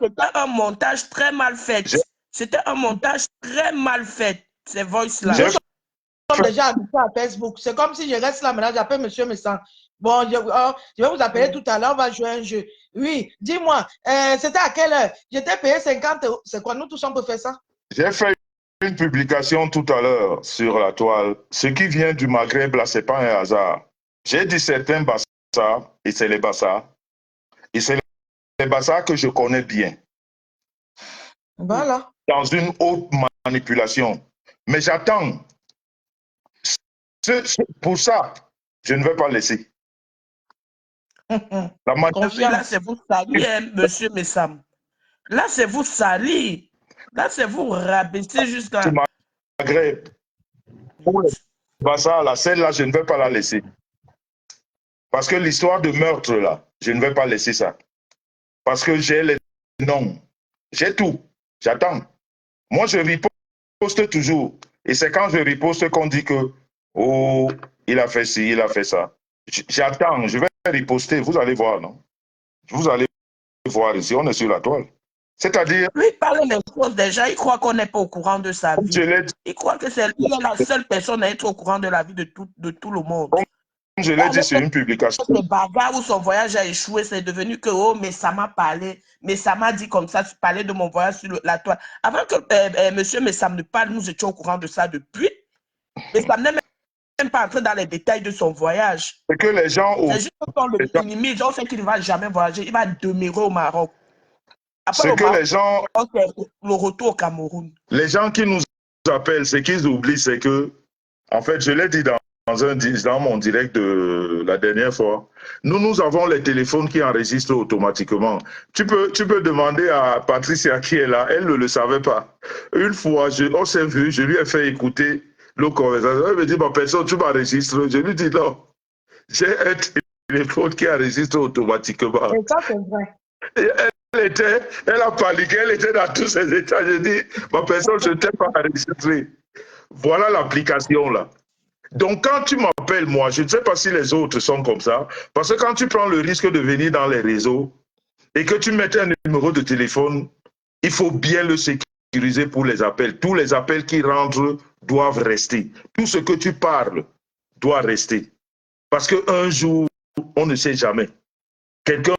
C'était un montage très mal fait. C'était un montage très mal fait, ces voices-là. Nous sommes déjà habitués à Facebook. C'est comme si je reste là maintenant, j'appelle M. Messang. Bon, je vais vous appeler tout à l'heure, on va jouer un jeu. Oui, dis-moi, c'était à quelle heure? J'étais payé 50 €. C'est quoi, nous tous on peut faire ça? J'ai fait une publication tout à l'heure sur la toile. Ce qui vient du Maghreb, là, ce n'est pas un hasard. J'ai dit certains Bassa, et c'est les Bassa. Et c'est les Bassa que je connais bien. Voilà. Dans une haute manipulation. Mais j'attends. Pour ça, je ne vais pas laisser. Là, c'est vous salir, hein, monsieur Messam. Là, c'est vous salir. Là, c'est vous rabaisser jusqu'à... Maghreb. Pour les Bassa, la celle-là, je ne vais pas la laisser. Parce que l'histoire de meurtre, là, je ne vais pas laisser ça. Parce que j'ai les noms. J'ai tout. J'attends. Moi, je riposte toujours. Et c'est quand je riposte qu'on dit que, oh, il a fait ci, il a fait ça. J'attends. Je vais riposter. Vous allez voir, non? Vous allez voir ici. On est sur la toile. C'est-à-dire... Lui, il parle des choses déjà. Il croit qu'on n'est pas au courant de sa vie. Il croit que c'est lui la seule personne à être au courant de la vie de tout le monde. Je l'ai dit, c'est une publication. Le bagarre où son voyage a échoué, c'est devenu que, oh, mais ça m'a parlé, mais ça m'a dit comme ça, tu parlais de mon voyage sur la toile. Avant que monsieur Messam ne parle, nous étions au courant de ça depuis. Mais ça n'est même pas entré dans les détails de son voyage. C'est que les gens... C'est juste qu'on le minimise, on sait qu'il ne va jamais voyager, il va demeurer au Maroc. Après, c'est que les gens... Le retour au Cameroun. Les gens qui nous appellent, ce qu'ils oublient, c'est que, en fait, je l'ai dit dans mon direct de la dernière fois, nous avons les téléphones qui enregistrent automatiquement. Tu peux demander à Patricia qui est là, elle ne le savait pas. Une fois, on s'est vu, je lui ai fait écouter nos conversations. Elle me dit, personne, tu m'enregistres. Je lui dis non. J'ai un téléphone qui enregistre automatiquement. Et ça, c'est vrai. Et elle a paniqué, elle était dans tous ses états. Je dis, personne, je ne t'ai pas enregistré. Voilà l'application là. Donc, quand tu m'appelles, moi, je ne sais pas si les autres sont comme ça, parce que quand tu prends le risque de venir dans les réseaux et que tu mets un numéro de téléphone, il faut bien le sécuriser pour les appels. Tous les appels qui rentrent doivent rester. Tout ce que tu parles doit rester. Parce qu'un jour, on ne sait jamais. Quelqu'un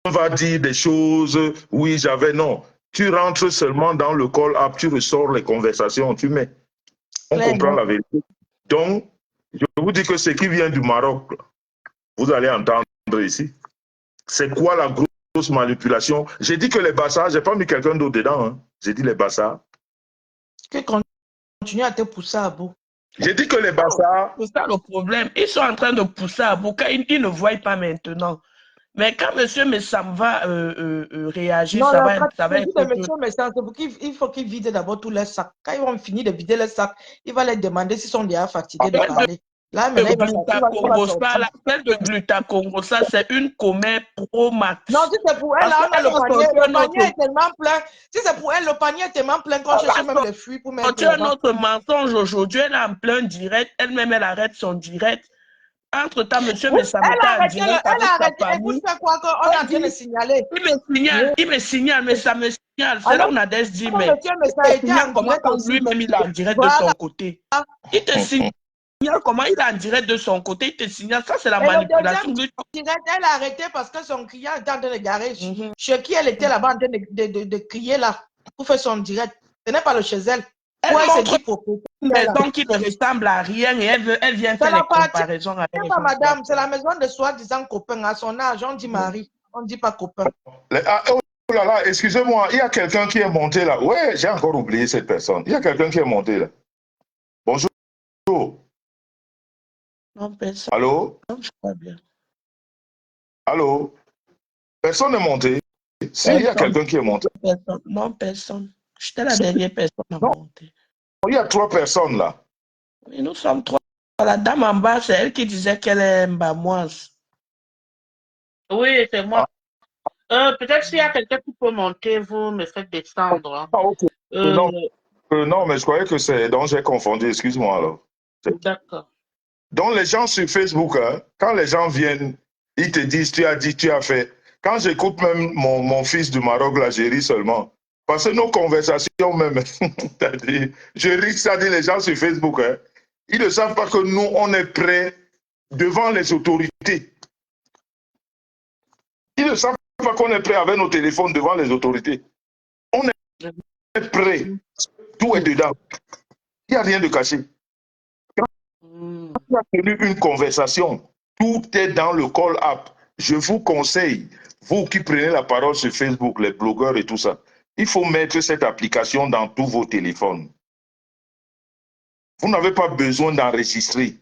va dire des choses, oui, j'avais, non. Tu rentres seulement dans le call-up, tu ressors les conversations, tu mets. On comprend la vérité. Donc, je vous dis que ce qui vient du Maroc, vous allez entendre ici. C'est quoi la grosse manipulation? J'ai dit que les Bassa, je n'ai pas mis quelqu'un d'autre dedans. Hein. J'ai dit les Bassa. Que continue à te pousser à bout. J'ai dit que les Bassa... C'est ça le problème. Ils sont en train de pousser à bout. Ils ne voient pas maintenant. Mais quand M. Messam va réagir, non, ça va être... M. Messam, il faut qu'ils vident d'abord tous leurs sacs. Quand ils vont finir de vider les sacs, il va les demander s'ils sont déjà fatigués de parler. Là, maintenant, celle de Glutacongosa, c'est une commère pro-max. Non, si c'est pour elle, là, on a le panier est tellement plein. Si c'est pour elle, le panier est tellement plein qu'on cherche même les fruits pour mettre. C'est notre mensonge aujourd'hui. Elle est en plein direct. Elle-même, elle arrête son direct. Entre-temps, monsieur Messam était en direct avec sa famille. Écoute, quoi qu'on est en train de signaler. Il me signale, mais ça me signale. C'est là où Nadège dit, mais il te signale comment quand lui-même il est en direct de son côté. Il te signale comment il est en direct de son côté. Il te signale, ça c'est la manipulation. Elle a arrêté parce que son client était en train de garer. Chez qui elle était là-bas en train de crier là pour faire son direct. Ce n'est pas le chez elle. Elle montre une maison qui ne ressemble à rien et elle vient faire les comparaisons avec elle. Madame, c'est la maison de soi-disant copain. À son âge, on dit mari, on ne dit pas copain. Oh là là, excusez-moi, il y a quelqu'un qui est monté là. Ouais, j'ai encore oublié cette personne. Il y a quelqu'un qui est monté là. Bonjour. Non, personne. Allô? Non, je crois bien. Allô? Personne n'est monté. S'il y a quelqu'un qui est monté. Personne. Non, personne. J'étais la dernière personne à monter. Il y a 3 personnes là. Oui, nous sommes 3. La dame en bas, c'est elle qui disait qu'elle est mbamoise. Oui, c'est moi. Peut-être s'il y a quelqu'un qui peut monter, vous me faites descendre. Hein. Okay. Non, mais je croyais que c'est... Donc, j'ai confondu. Excuse-moi alors. D'accord. Donc, les gens sur Facebook, hein, quand les gens viennent, ils te disent, tu as dit, tu as fait. Quand j'écoute même mon fils du Maroc, là, j'ai ri seulement. Parce que nos conversations même, je ris, ça dit les gens sur Facebook, hein, ils ne savent pas que nous, on est prêts devant les autorités. Ils ne savent pas qu'on est prêt avec nos téléphones devant les autorités. On est prêt. Tout est dedans. Il n'y a rien de caché. Quand on a tenu une conversation, tout est dans le call app. Je vous conseille, vous qui prenez la parole sur Facebook, les blogueurs et tout ça, il faut mettre cette application dans tous vos téléphones. Vous n'avez pas besoin d'enregistrer.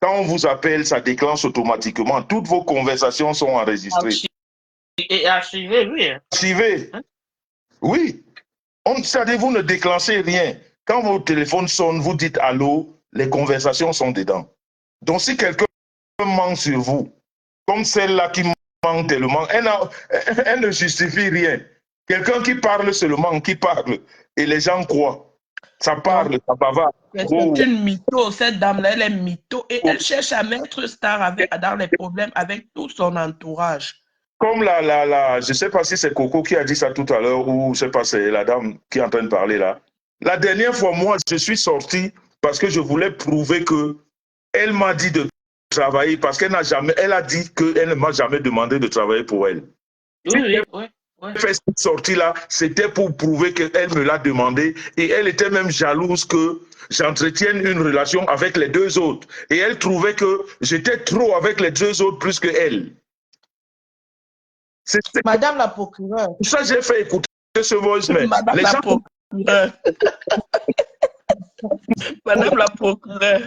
Quand on vous appelle, ça déclenche automatiquement. Toutes vos conversations sont enregistrées. Et archivé, oui. Archivé. Oui. C'est-à-dire, vous ne déclenchez rien. Quand vos téléphones sonnent, vous dites allô, les conversations sont dedans. Donc, si quelqu'un ment sur vous, comme celle-là qui ment tellement, elle ne justifie rien. Quelqu'un qui parle seulement, qui parle, et les gens croient. Ça parle, ça bavarde. C'est une mytho, cette dame-là, elle est mytho et elle cherche à mettre Star dans les problèmes avec tout son entourage. Comme je ne sais pas si c'est Coco qui a dit ça tout à l'heure ou je ne sais pas, c'est la dame qui est en train de parler là. La dernière fois, moi, je suis sorti parce que je voulais prouver que elle m'a dit de travailler parce qu'elle a dit qu'elle ne m'a jamais demandé de travailler pour elle. Oui. Fait cette sortie-là, c'était pour prouver qu'elle me l'a demandé et elle était même jalouse que j'entretienne une relation avec les 2 autres. Et elle trouvait que j'étais trop avec les 2 autres plus que elle. Madame la procureure. Ça, j'ai fait écouter ce voicemail. Madame la procureure. Madame la procureure.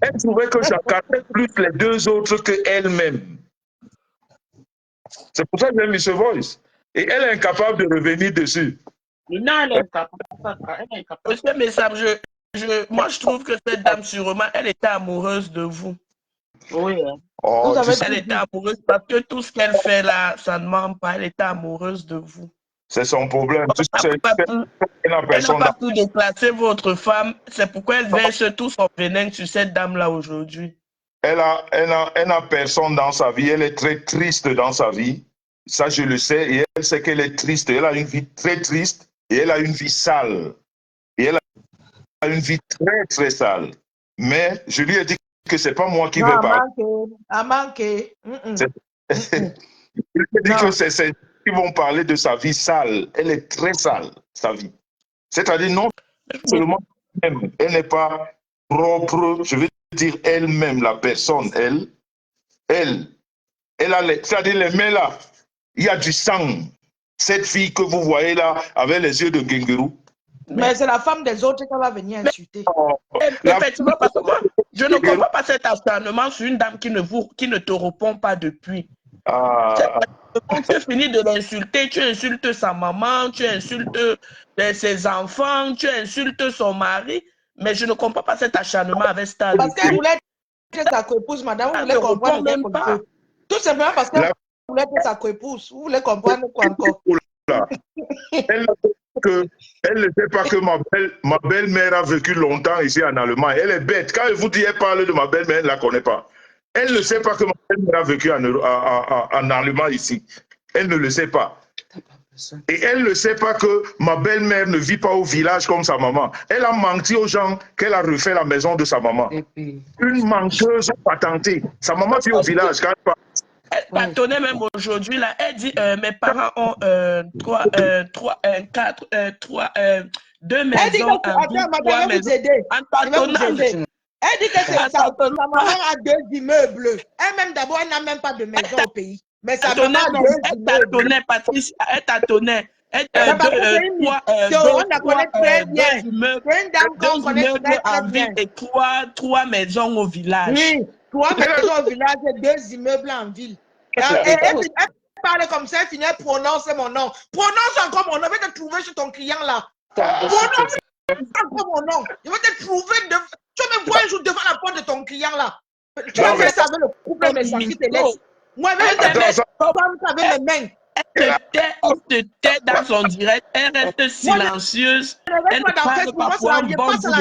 Elle trouvait que j'encadrais plus les 2 autres qu'elle-même. C'est pour ça que j'ai mis ce voice. Et elle est incapable de revenir dessus. Non, elle est incapable. Monsieur Messam, moi, je trouve que cette dame, sûrement, elle était amoureuse de vous. Oui. Elle était amoureuse parce que tout ce qu'elle fait là, ça ne ment pas. Elle était amoureuse de vous. C'est son problème. Elle n'a pas pu déplacer votre femme. C'est pourquoi elle verse tout son venin sur cette dame-là aujourd'hui. Elle n'a personne dans sa vie. Elle est très triste dans sa vie. Ça, je le sais. Et elle sait qu'elle est triste. Elle a une vie très triste. Et elle a une vie sale. Et elle a une vie très, très sale. Mais je lui ai dit que ce n'est pas moi qui vais parler. À manquer. Je lui ai dit que c'est qui vont parler de sa vie sale. Elle est très sale, sa vie. C'est-à-dire, non seulement elle n'est pas propre, je veux dire elle-même, la personne, elle a c'est-à-dire les mains là, il y a du sang. Cette fille que vous voyez là, avec les yeux de Gengerou. Mais c'est la femme des autres qui va venir insulter. Effectivement, parce que moi, je ne comprends pas cet acharnement sur une dame qui ne te répond pas depuis. Tu finis de l'insulter, tu insultes sa maman, tu insultes ses enfants, tu insultes son mari, mais je ne comprends pas cet acharnement avec Star. Parce qu'elle voulait être sa coépouse, madame, vous voulez comprendre même pas. Tout simplement parce qu'elle voulait être sa coépouse, vous voulez comprendre quoi encore. Elle ne sait pas que ma belle-mère a vécu longtemps ici en Allemagne. Elle est bête. Quand elle vous dit, elle parle de ma belle-mère, elle ne la connaît pas. Elle ne sait pas que ma belle-mère a vécu en Allemagne ici. Elle ne le sait pas. Et elle ne sait pas que ma belle-mère ne vit pas au village comme sa maman. Elle a menti aux gens qu'elle a refait la maison de sa maman. Une menteuse patentée. Sa maman vit au village. Elle patonnait même aujourd'hui, là. Elle dit mes parents ont 2 maisons en ville, 3 maisons. Elle dit que sa maman a 2 immeubles. Elle-même d'abord, elle n'a même pas de maison au pays. Mais sa maman a 2 immeubles. Elle tâtonnait, Patrice, elle tâtonnait. On la connaît très bien. C'est une dame qu'on connaît très bien. Et 3 maisons au village. Oui, 3 maisons au village et 2 immeubles en ville. Elle parle comme ça, elle finit, elle prononce mon nom. Prononce encore mon nom, je vais te trouver chez ton client là. Prononce encore mon nom. Je vais te trouver, tu vas me voir un jour devant la porte de ton client là. Tu vas faire ça avec le couple mais sans qui te laisse. Moi, je vais te mettre comme avec mes mains. Elle te tait dans son direct, elle reste silencieuse. Elle ne parle pas pour un bon bout de temps.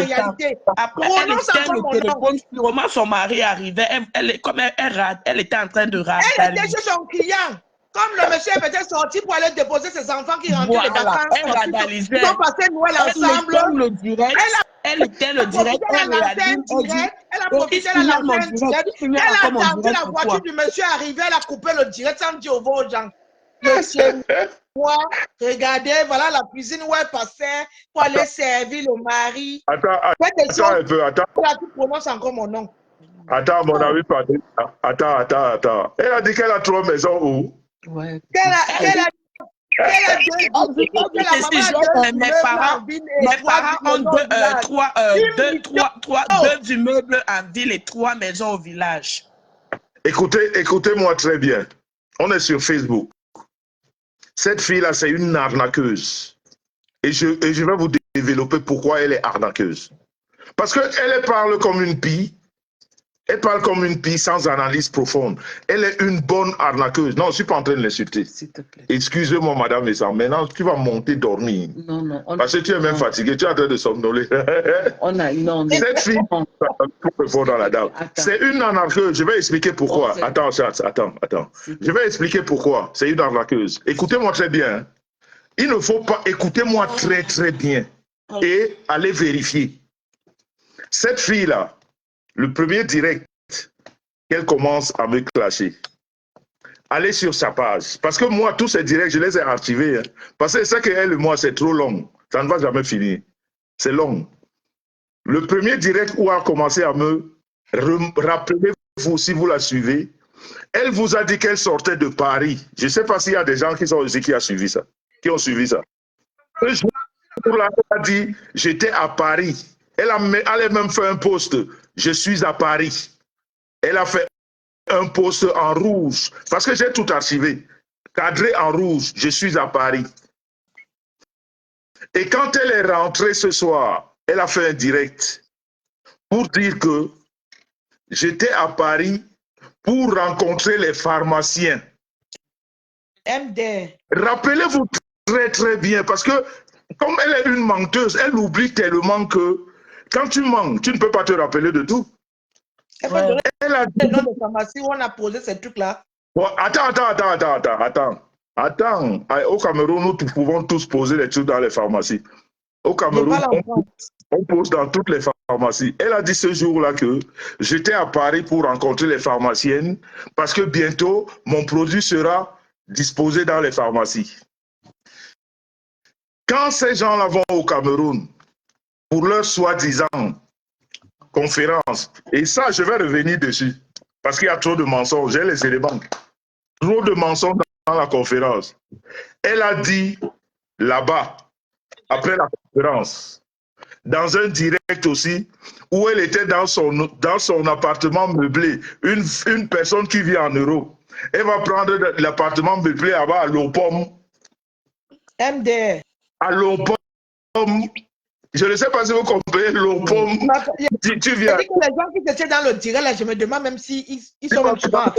Après, elle était le téléphone, sûrement son mari arrivait, elle était en train de rater. Elle était chez son client. Comme le monsieur était sorti pour aller déposer ses enfants qui rentraient les vacances. Elle analysait. Ils ont passé Noël ensemble. Elle était le direct. Elle a profité de l'antenne direct. Elle a attendu la voiture du monsieur arriver. Elle a coupé le direct sans dire aux gens. Moi, regardez, voilà la cuisine où elle passait pour aller servir le mari. Attends un peu, attends. Tu prononces encore mon nom. Attends, mon ami, attends. Elle a dit qu'elle a 3 maisons où? Ouais. Mes parents ont 2 immeubles en ville et 3 maisons au village. Écoutez-moi très bien. On est sur Facebook. Cette fille-là, c'est une arnaqueuse. Et je vais vous développer pourquoi elle est arnaqueuse. Parce qu'elle parle comme une pie. Elle parle comme une pie sans analyse profonde. Elle est une bonne arnaqueuse. Non, je ne suis pas en train de l'insulter. S'il te plaît. Excusez-moi, madame Essa. Maintenant, tu vas monter dormir. Non. Parce que tu es même fatigué. Tu es en train de somnoler. Cette fille, dans la dame. C'est une arnaqueuse. Je vais expliquer pourquoi. Attends. Je vais expliquer pourquoi. C'est une arnaqueuse. Écoutez-moi très bien. Il ne faut pas... Écoutez-moi très, très bien. Et allez vérifier. Cette fille-là, le premier direct qu'elle commence à me clasher, allez sur sa page. Parce que moi, tous ces directs, je les ai archivés. Parce que ça qu'elle et moi, c'est trop long. Ça ne va jamais finir. C'est long. Le premier direct où elle a commencé à me rappeler, vous, si vous la suivez, elle vous a dit qu'elle sortait de Paris. Je ne sais pas s'il y a des gens qui sont ici qui ont suivi ça. Ce jour-là, elle a dit, j'étais à Paris. Elle a même fait un post. Je suis à Paris. Elle a fait un post en rouge. Parce que j'ai tout archivé. Cadré en rouge. Je suis à Paris. Et quand elle est rentrée ce soir, elle a fait un direct pour dire que j'étais à Paris pour rencontrer les pharmaciens. MD. Rappelez-vous très très bien. Parce que comme elle est une menteuse, elle oublie tellement que quand tu mens, tu ne peux pas te rappeler de tout. Elle a dit le nom de pharmacie où on a posé ces trucs-là. Bon, attends. Au Cameroun, nous pouvons tous poser les trucs dans les pharmacies. Au Cameroun, on pose dans toutes les pharmacies. Elle a dit ce jour-là que j'étais à Paris pour rencontrer les pharmaciennes parce que bientôt, mon produit sera disposé dans les pharmacies. Quand ces gens-là vont au Cameroun, pour leur soi-disant conférence, et ça, je vais revenir dessus, parce qu'il y a trop de mensonges, j'ai les éléments, trop de mensonges dans la conférence. Elle a dit là-bas, après la conférence, dans un direct aussi, où elle était dans son appartement meublé, une personne qui vit en Europe, elle va prendre l'appartement meublé là-bas à Lopom. MD. À Lopom. Je ne sais pas si vous comprenez Lopom. Tu viens. Les gens qui étaient dans le direct, là, je me demande même s'ils sont au courant.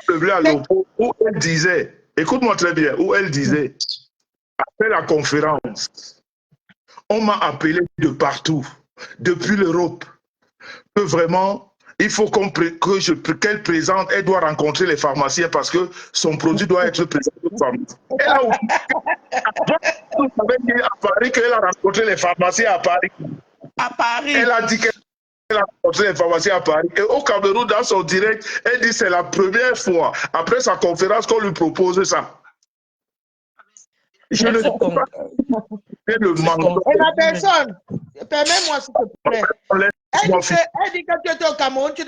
Meublé à Lopom, où elle disait, écoute-moi très bien, où elle disait, après la conférence, on m'a appelé de partout, depuis l'Europe, que vraiment, il faut qu'elle présente, elle doit rencontrer les pharmaciens parce que son produit doit être présenté aux pharmaciens. Elle a oublié à Paris qu'elle a rencontré les pharmaciens à Paris. À Paris. Elle a dit qu'elle a rencontré les pharmaciens à Paris. Et au Cameroun, dans son direct, elle dit que c'est la première fois, après sa conférence, qu'on lui propose ça. Je ne sais pas. Le mensonge. Et la personne, permets-moi s'il te plaît. Elle dit que tu étais au Cameroun, tu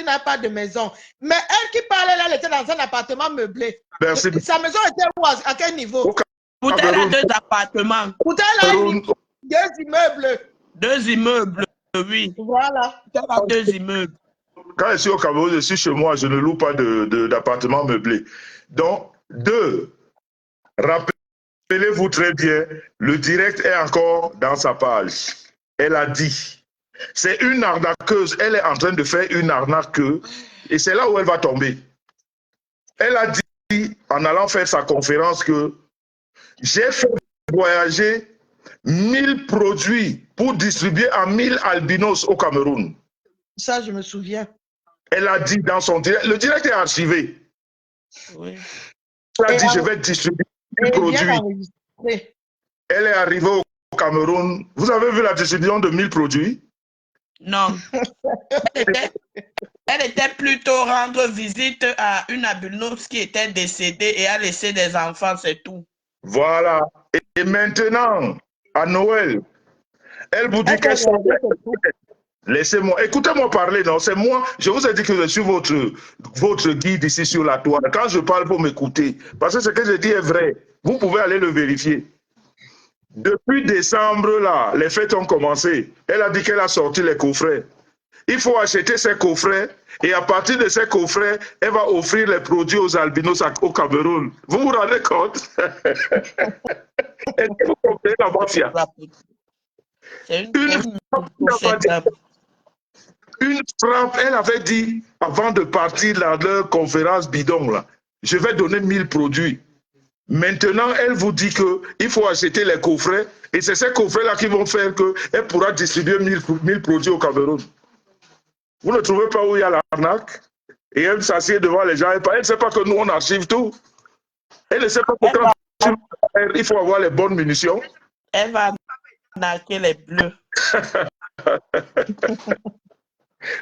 n'as pas de maison. Mais elle qui parlait là, elle était dans un appartement meublé. Merci. Sa maison était où, à quel niveau? Pourtant, elle a 2 appartements. Pourtant, elle a 2 immeubles. 2 immeubles, oui. Voilà. Elle a 2 immeubles. Quand je suis au Cameroun, je suis chez moi, je ne loue pas d'appartement meublé. Donc, 2, rappelez-vous très bien, le direct est encore dans sa page. Elle a dit, c'est une arnaqueuse, elle est en train de faire une arnaque et c'est là où elle va tomber. Elle a dit, en allant faire sa conférence, que j'ai fait voyager 1000 produits pour distribuer à 1000 albinos au Cameroun. Ça, je me souviens. Elle a dit dans son direct, le direct est archivé. Oui. Elle a dit, je vais distribuer 1000 produits. Elle est arrivée au Cameroun. Vous avez vu la distribution de 1000 produits? Non. Elle était plutôt rendre visite à une albinos qui était décédée et a laissé des enfants, c'est tout. Voilà. Et maintenant, à Noël, elle vous dit qu'elle sont... Laissez-moi, écoutez-moi parler, non, c'est moi, je vous ai dit que je suis votre guide ici sur la toile. Quand je parle, il faut m'écouter, parce que ce que je dis est vrai. Vous pouvez aller le vérifier. Depuis décembre, là, les fêtes ont commencé. Elle a dit qu'elle a sorti les coffrets. Il faut acheter ces coffrets et à partir de ces coffrets, elle va offrir les produits aux albinos au Cameroun. Vous vous rendez compte? Est-ce que vous comprenez la mafia? C'est une frappe, elle avait dit, avant de partir dans leur conférence bidon, là, je vais donner 1000 produits. Maintenant, elle vous dit qu'il faut acheter les coffrets et c'est ces coffrets-là qui vont faire qu'elle pourra distribuer 1000 produits au Cameroun. Vous ne trouvez pas où il y a l'arnaque? Et elle s'assied devant les gens. Elle ne sait pas que nous, on archive tout. Elle ne sait pas que quand il faut avoir les bonnes munitions. Elle va arnaquer les bleus.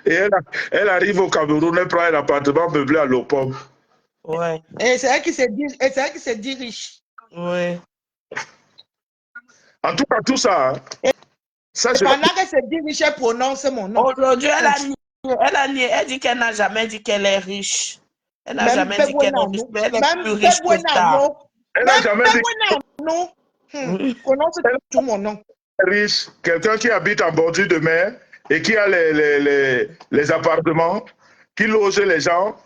Et elle arrive au Cameroun, elle prend un appartement meublé à l'Opom. Ouais. Et c'est elle qui se dit riche. Oui. En tout cas, tout ça. Ça pendant qu'elle se dit riche, elle prononce mon nom. Aujourd'hui, elle a nié. Elle dit qu'elle n'a jamais dit qu'elle est riche. Elle n'a jamais dit qu'elle est riche. Mais elle est plus riche que ça. Elle n'a jamais dit non. Prononce tout mon nom. Riche, quelqu'un qui habite en bordure de mer et qui a les appartements, qui loge les gens,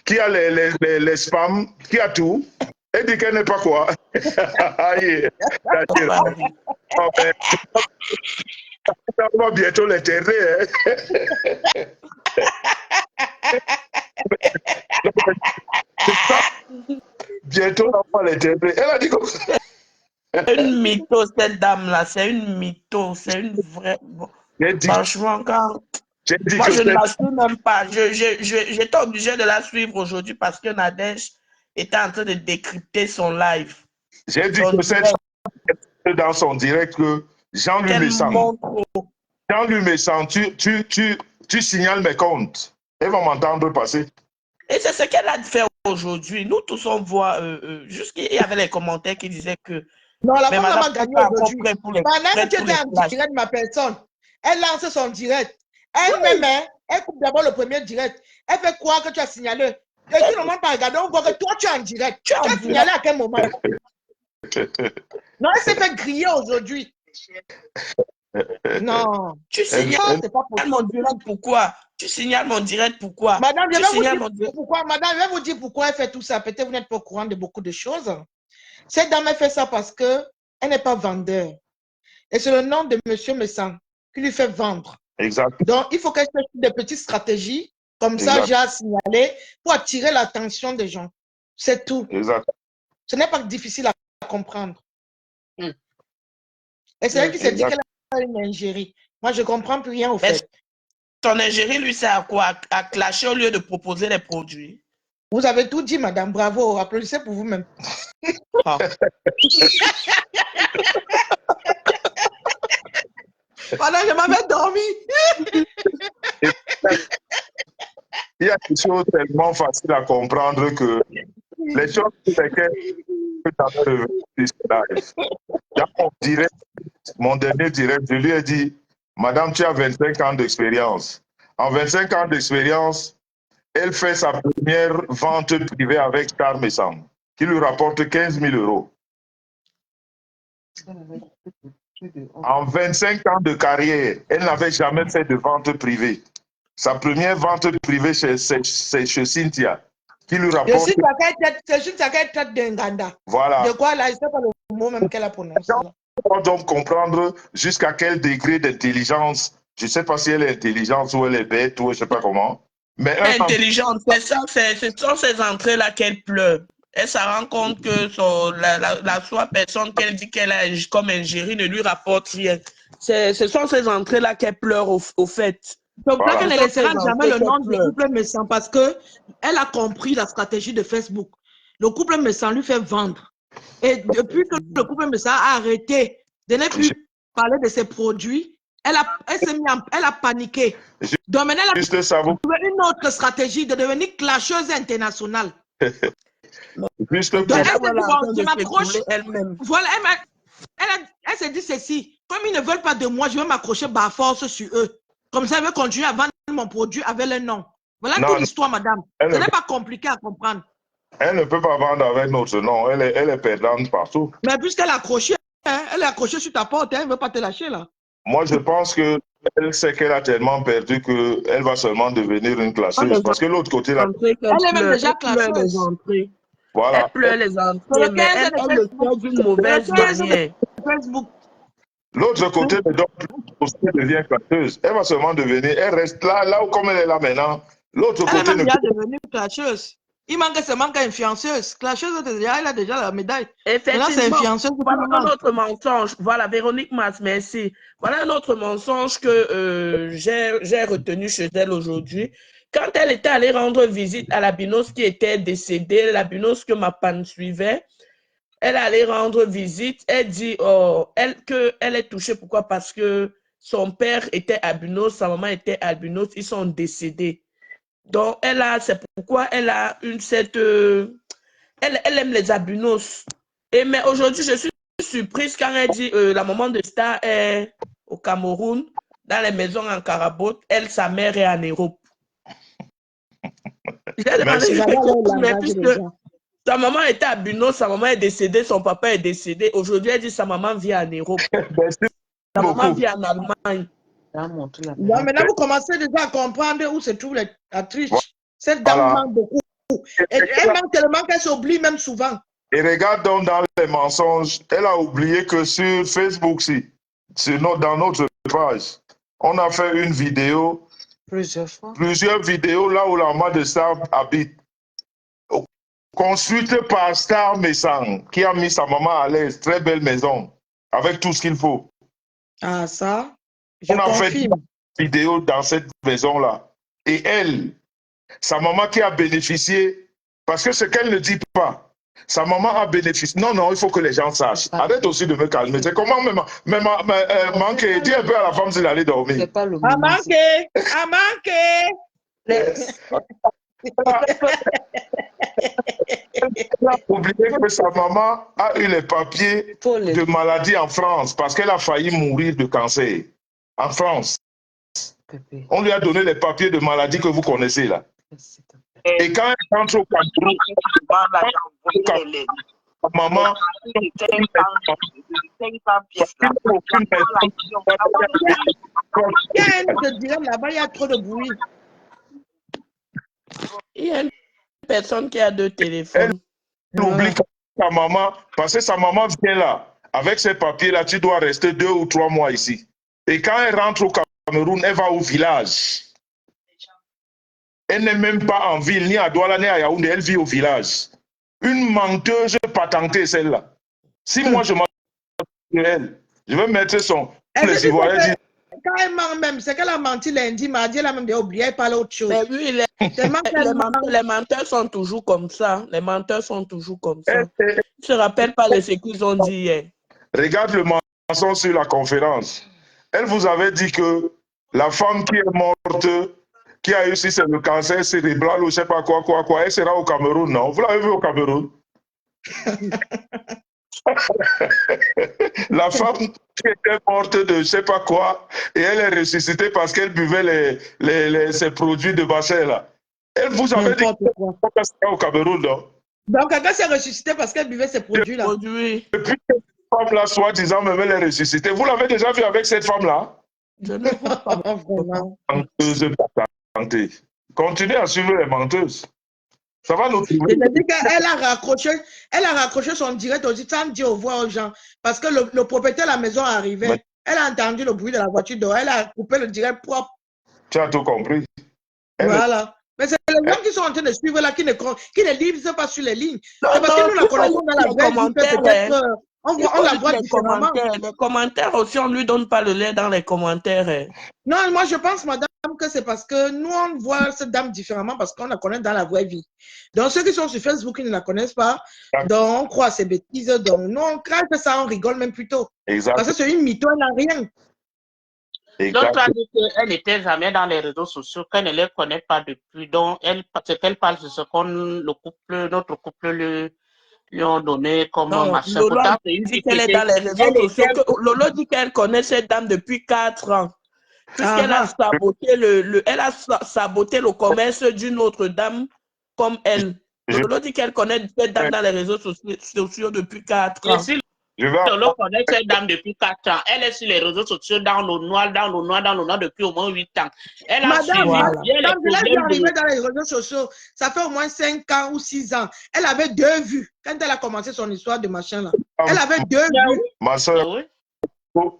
qui a les spams, qui a tout. Elle dit qu'elle n'est pas quoi. On va bientôt l'enterrer. Bientôt, on va l'enterrer. Elle a dit comme ça. C'est une mytho, cette dame-là. C'est une mytho. C'est une vraie... Bon, franchement, quand... Moi, je ne la suis même pas. J'étais obligé de la suivre aujourd'hui parce que Nadège était en train de décrypter son live. J'ai dit que c'est dans son direct que Jean-Louis Messant. Jean-Louis Messant, tu signales mes comptes. Elle va m'entendre passer. Et c'est ce qu'elle a fait aujourd'hui. Nous tous, on voit, jusqu'il y avait les commentaires qui disaient que... Non, la femme n'a pas gagné aujourd'hui. Pendant que tu étais en direct de ma personne, elle lance son direct. Elle-même, elle coupe d'abord le premier direct. Elle fait croire que tu as signalé. Et tout le monde pas regardé, on voit que toi, tu es en direct. Tu as signalé à quel moment? Non, elle s'est fait griller aujourd'hui. Non. Tu signales mon direct, pourquoi? Tu signales mon direct, pourquoi? Madame, je vais vous dire pourquoi. Madame, je vais vous dire pourquoi elle fait tout ça. Peut-être vous n'êtes pas au courant de beaucoup de choses. Cette dame, elle fait ça parce qu'elle n'est pas vendeur. Et c'est le nom de M. Messant qui lui fait vendre. Exact. Donc, il faut qu'elle cherche des petites stratégies, comme ça, j'ai à signaler, pour attirer l'attention des gens. C'est tout. Exact. Ce n'est pas difficile à comprendre. Et c'est elle qui s'est dit qu'elle a une ingérie. Moi, je ne comprends plus rien au fait. Ton ingérie, lui, c'est à quoi? À clasher au lieu de proposer les produits. Vous avez tout dit, madame. Bravo. Applaudissez pour vous-même. Oh. Voilà, je m'avais dormi. Il y a des choses tellement faciles à comprendre que les choses sur lesquelles tu avais revenu dans mon dernier direct, je lui ai dit, madame, tu as 25 ans d'expérience. En 25 ans d'expérience, elle fait sa première vente privée avec Star Messant, qui lui rapporte 15 000 €. En 25 ans de carrière, elle n'avait jamais fait de vente privée. Sa première vente privée, c'est chez Cynthia. qui lui Je rapporte. suis à quelle tête d'Inganda. Voilà. De quoi là, je ne sais pas le mot même qu'elle a prononcé. On doit donc comprendre jusqu'à quel degré d'intelligence, je ne sais pas si elle est intelligente ou elle est bête ou je ne sais pas comment. Mais intelligente, c'est ça, ce sont ces entrées-là qu'elle pleure. Elle se rend compte que la soit personne qu'elle dit qu'elle a comme ingérie ne lui rapporte rien. Ce sont ces entrées-là qu'elle pleure au fait. Donc, voilà. Qu'elle ne laissera jamais le nom du couple méchant parce qu'elle a compris la stratégie de Facebook. Le couple méchant lui fait vendre. Et depuis que le couple méchant a arrêté de ne plus parler de ses produits, elle a paniqué. Donc maintenant, elle a trouvé une autre stratégie de devenir clasheuse internationale. Donc, elle s'est dit, je m'accroche. Voilà, elle s'est dit ceci. Comme ils ne veulent pas de moi, je vais m'accrocher par force sur eux. Comme ça, je vais continuer à vendre mon produit avec le nom. Voilà toute l'histoire, madame. Ce n'est pas compliqué à comprendre. Elle ne peut pas vendre avec notre nom. Elle est perdante partout. Mais puisqu'elle est accrochée, hein, elle est accrochée sur ta porte, elle ne veut pas te lâcher là. Moi, je pense qu'elle sait qu'elle a tellement perdu qu'elle va seulement devenir une classeuse. Parce que l'autre côté, là, elle est même déjà classeuse. Voilà. Elle pleure les entrées, mais elle le fait d'une mauvaise manière. L'autre côté, elle devient classeuse. Elle va seulement devenir, elle reste là où comme elle est là maintenant. L'autre côté elle est déjà devenue classeuse. Il manque seulement qu'une influenceuse. Clasheuse, elle a déjà la médaille. Effectivement, c'est influenceuse. Voilà un autre mensonge. Voilà, Véronique Mas, merci. Voilà un autre mensonge que j'ai retenu chez elle aujourd'hui. Quand elle était allée rendre visite à la Binos qui était décédée, la Binos que ma panne suivait, elle allait rendre visite. Elle dit qu'elle est touchée. Pourquoi? Parce que son père était albinos, sa maman était albinos. Ils sont décédés. Donc, c'est pourquoi elle a elle aime les albinos. Mais aujourd'hui, je suis surprise quand elle dit la maman de Star est au Cameroun, dans les maisons en Carabote. Elle, sa mère est en Europe. J'ai demandé, puisque sa maman était albinos, sa maman est décédée, son papa est décédé. Aujourd'hui, elle dit sa maman vit en Europe. Sa maman vit en Allemagne. Non, maintenant, vous commencez déjà à comprendre où se trouve la triche. Cette dame manque beaucoup. Elle manque tellement qu'elle s'oublie même souvent. Et regarde donc dans les mensonges, elle a oublié que sur Facebook, dans notre page, on a fait une vidéo, plusieurs vidéos là où la maman de Star habite. Construite par Star Messang, qui a mis sa maman à l'aise. Très belle maison, avec tout ce qu'il faut. Ah, ça? On a fait une vidéo dans cette maison-là. Et elle, sa maman qui a bénéficié, parce que ce qu'elle ne dit pas, sa maman a bénéficié. Non, il faut que les gens sachent. Arrête aussi de me calmer. C'est comment manquer. Dis un peu à la femme s'il allait dormir. À manquer. Elle a oublié que sa maman a eu les papiers de maladie en France parce qu'elle a failli mourir de cancer en France. On lui a donné les papiers de maladie que vous connaissez là. Et quand elle rentre au Cameroun, maman, là-bas, il y a trop de bruit. Il y a une personne qui a 2 téléphones. Elle oublie sa maman, parce que sa maman vient là. Avec ces papiers-là, tu dois rester 2 ou 3 mois ici. Et quand elle rentre au Cameroun, elle va au village. Elle n'est même pas en ville, ni à Douala, ni à Yaoundé, elle vit au village. Une menteuse patentée, celle-là. Si moi je m'en elle, je vais mettre son... Les Ivoiriens disent... Quand elle ment même, c'est qu'elle a menti lundi, mardi, elle a même oublié, elle parle autre chose. Mais oui, les menteurs sont toujours comme ça. Les menteurs sont toujours comme ça. Ils ne se rappellent pas de ce qu'ils ont dit hier. Regarde le mensonge sur la conférence. Elle vous avait dit que la femme qui est morte, qui a eu si c'est le cancer cérébral ou je ne sais pas quoi, elle sera au Cameroun, non? Vous l'avez vu au Cameroun? La femme qui était morte de je ne sais pas quoi, et elle est ressuscitée parce qu'elle buvait ces produits de bassin là. Elle vous avait dit qu'elle sera au Cameroun, non? Donc, elle s'est ressuscitée parce qu'elle buvait ces produits-là. Depuis que cette femme-là, soi-disant, même elle est ressuscitée. Vous l'avez déjà vu avec cette femme-là? Je ne vois pas vraiment. Menteuse patentée. Continuez à suivre les menteuses. Ça va nous trouver. C'est-à-dire qu'elle a raccroché son direct aussi sans dire au revoir aux gens. Parce que le propriétaire de la maison arrivait. Mais- Elle a entendu le bruit de la voiture dehors. Elle a coupé le direct propre. Tu as tout compris. Voilà. Mais c'est les gens qui sont en train de suivre là, qui ne lisent pas sur les lignes. Non, C'est parce que non, nous la il faut connaissons dans la lire les vraie vie, commentaires, peut-être on la voit les différemment. commentaires. Les commentaires aussi, on ne lui donne pas le lait dans les commentaires. Hein. Non, moi je pense, madame, que c'est parce que nous, on voit cette dame différemment parce qu'on la connaît dans la vraie vie. Donc, ceux qui sont sur Facebook, ils ne la connaissent pas. Donc, on croit à ces bêtises. Donc, nous, on craint que ça, on rigole même plutôt. Exact. Parce que c'est une mytho, elle n'a rien. L'autre a dit qu'elle n'était jamais dans les réseaux sociaux, qu'elle ne les connaît pas depuis. Donc, ce qu'elle parle, c'est ce notre couple lui ont donné comme machin. Lolo dit qu'elle est dans les réseaux sociaux. Lolo dit qu'elle connaît cette dame depuis 4 ans. Puisqu'elle a saboté elle a saboté le commerce d'une autre dame comme elle. Lolo dit qu'elle connaît cette dame dans les réseaux sociaux depuis 4 ans. Lolo connaît cette dame depuis 4 ans. Elle est sur les réseaux sociaux dans le noir depuis au moins 8 ans. Elle a suivi bien les problèmes. Elle est arrivée dans les réseaux sociaux, ça fait au moins 5 ans ou 6 ans. Elle avait 2 vues quand elle a commencé son histoire de machin là. Elle avait 2 vues. Ma soeur,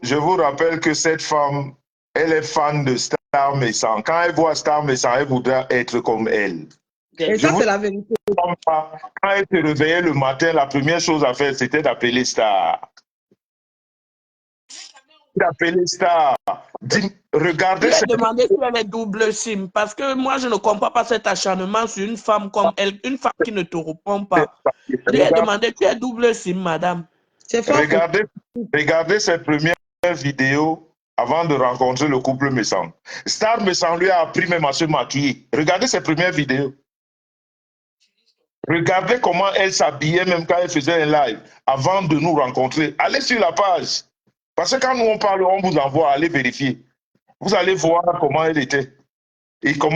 je vous rappelle que cette femme, elle est fan de Star Messan. Quand elle voit Star Messan, elle voudra être comme elle. Et ça, c'est la vérité. Quand elle se réveillait le matin, la première chose à faire, c'était d'appeler Star. D'appeler Star. Regardez. Je lui ai demandé si elle est double SIM, parce que moi, je ne comprends pas cet acharnement sur une femme comme elle, une femme qui ne te répond pas. Je lui ai demandé, tu es double SIM, madame. Regardez cette première vidéo avant de rencontrer le couple Messan. Star Messan lui a appris même à se maquiller. Regardez cette première vidéo. Regardez comment elle s'habillait même quand elle faisait un live avant de nous rencontrer. Allez sur la page. Parce que quand nous on parle, on vous envoie, allez vérifier. Vous allez voir comment elle était et comment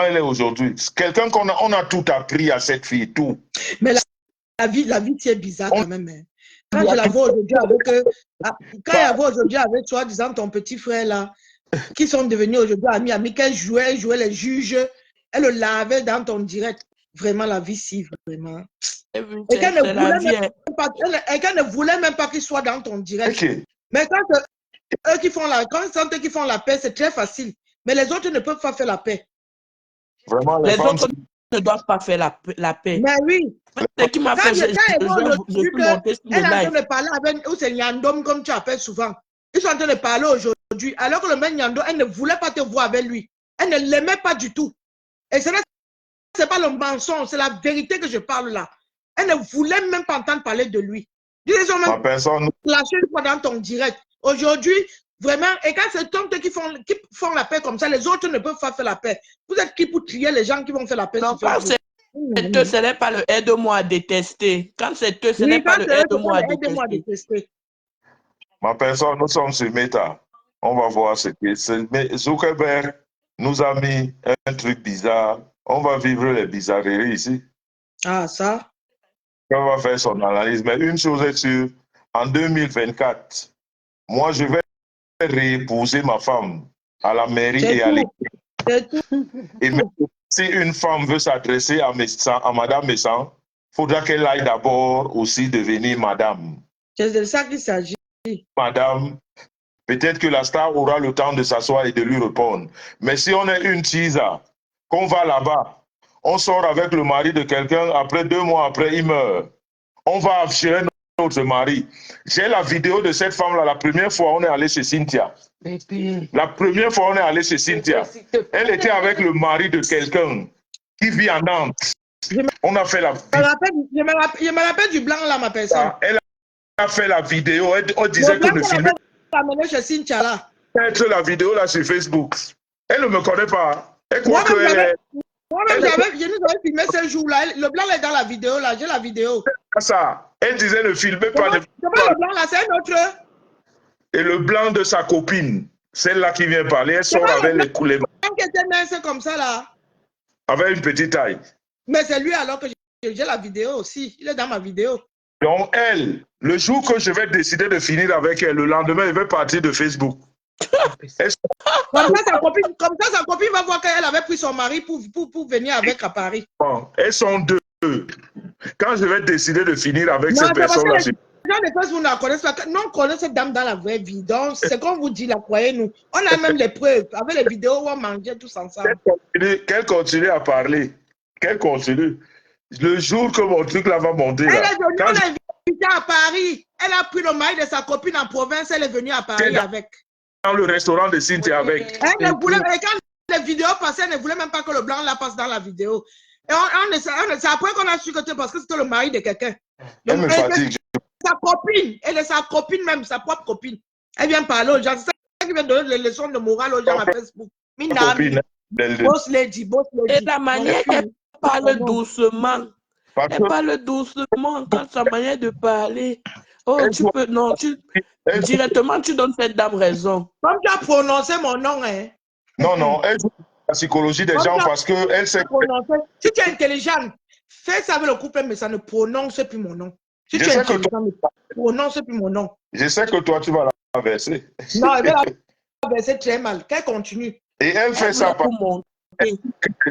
elle est aujourd'hui. Quelqu'un qu'on a tout appris à cette fille, tout. Mais la vie c'est bizarre quand même. Hein. Quand je la vois aujourd'hui avec toi, disant ton petit frère là, qui sont devenus aujourd'hui amis, qu'elle jouait les juges, elle le lavait dans ton direct. Vraiment la vie si, vraiment. Et qu'elle ne voulait même pas qu'il soit dans ton direct. Okay. Mais quand eux qui font la paix, c'est très facile. Mais les autres ne peuvent pas faire la paix. Vraiment, les autres ne doivent pas faire la paix. Mais oui. Ce qui m'a fait, elle est en train de parler avec ou c'est Nyandom comme tu appelles souvent. Ils sont en train de parler aujourd'hui. Alors que le même Nyandom, elle ne voulait pas te voir avec lui. Elle ne l'aimait pas du tout. Et c'est pas le mensonge, c'est la vérité que je parle là. Elle ne voulait même pas entendre parler de lui. Ils ont même lâché une fois dans ton direct. Aujourd'hui, vraiment, et quand c'est tant qui font la paix comme ça, les autres ne peuvent pas faire la paix. Vous êtes qui pour trier les gens qui vont faire la paix? Non, quand c'est eux, ce n'est pas le aide-moi à détester. Quand c'est eux, ce n'est pas le aide-moi à détester. Ma personne, nous sommes sur Meta. On va voir ce qui est. Mais Zuckerberg nous a mis un truc bizarre. On va vivre les bizarreries ici. Ah, ça? On va faire son analyse. Mais une chose est sûre, en 2024, moi, je vais réépouser ma femme à la mairie et à l'église. Et même si une femme veut s'adresser à Madame Messan, il faudra qu'elle aille d'abord aussi devenir Madame. C'est de ça qu'il s'agit. Madame, peut-être que la star aura le temps de s'asseoir et de lui répondre. Mais si on est une teaser, qu'on va là-bas, on sort avec le mari de quelqu'un, après 2 mois après, il meurt. On va chez notre mari. J'ai la vidéo de cette femme-là. La première fois, on est allé chez Cynthia. La première fois, on est allé chez Cynthia. Elle était avec le mari de quelqu'un qui vit en Nantes. On a fait la vidéo. Je me rappelle du blanc là, ma personne. Elle a fait la vidéo. On disait que ne filmait pas. Chez Cynthia là. Mettre la vidéo là sur Facebook. Elle ne me connaît pas. Elle croit que... Moi-même, je nous avais filmé ce jour-là. Le blanc est dans la vidéo, là. J'ai la vidéo. Ça. Elle disait ne filmez pas. Le blanc, là, c'est un autre. Et le blanc de sa copine, celle-là qui vient parler, elle sort avec les coulées. Qui était mince comme ça, là. Avec une petite taille. Mais c'est lui, alors que j'ai la vidéo aussi. Il est dans ma vidéo. Donc, elle, le jour que je vais décider de finir avec elle, le lendemain, elle va partir de Facebook. Comme ça, sa copine va voir qu'elle avait pris son mari pour venir avec à Paris. Elles sont deux. Quand je vais décider de finir avec ces personnes-là... Les gens de Facebook ne connaissent pas. Nous, on connaît cette dame dans la vraie vie. Donc, c'est comme vous dit, la croyez-nous. On a même les preuves avec les vidéos où on mangeait tous ensemble. Qu'elle continue à parler. Qu'elle continue. Le jour que mon truc là va monter. Elle est venue, on l'a invitée à Paris. Elle a pris le mari de sa copine en province. Elle est venue à Paris avec. Dans le restaurant de Cynthia avec. Elle ne voulait, et quand les vidéos passaient, elle ne voulait même pas que le blanc la passe dans la vidéo. Et c'est après qu'on a su que c'était parce que c'était le mari de quelqu'un. Elle me fatigue. Sa copine, elle est sa copine même, sa propre copine. Elle vient parler aux gens. C'est ça qui vient donner des leçons de morale aux gens à Facebook. Boss lady. Et la manière qu'elle parle doucement. Elle parle doucement quand sa manière de parler. Oh, tu peux, non, directement, tu donnes cette dame raison. Comme tu as prononcé mon nom, hein. Non, elle joue la psychologie des gens parce qu'elle sait. Si tu es intelligent, fais ça avec le couple, mais ça ne prononce plus mon nom. Si tu es intelligent, ne prononce plus mon nom. Je sais que toi, tu vas la verser. Non, elle va la verser très mal. Qu'elle continue. Et elle fait ça pour monter. Les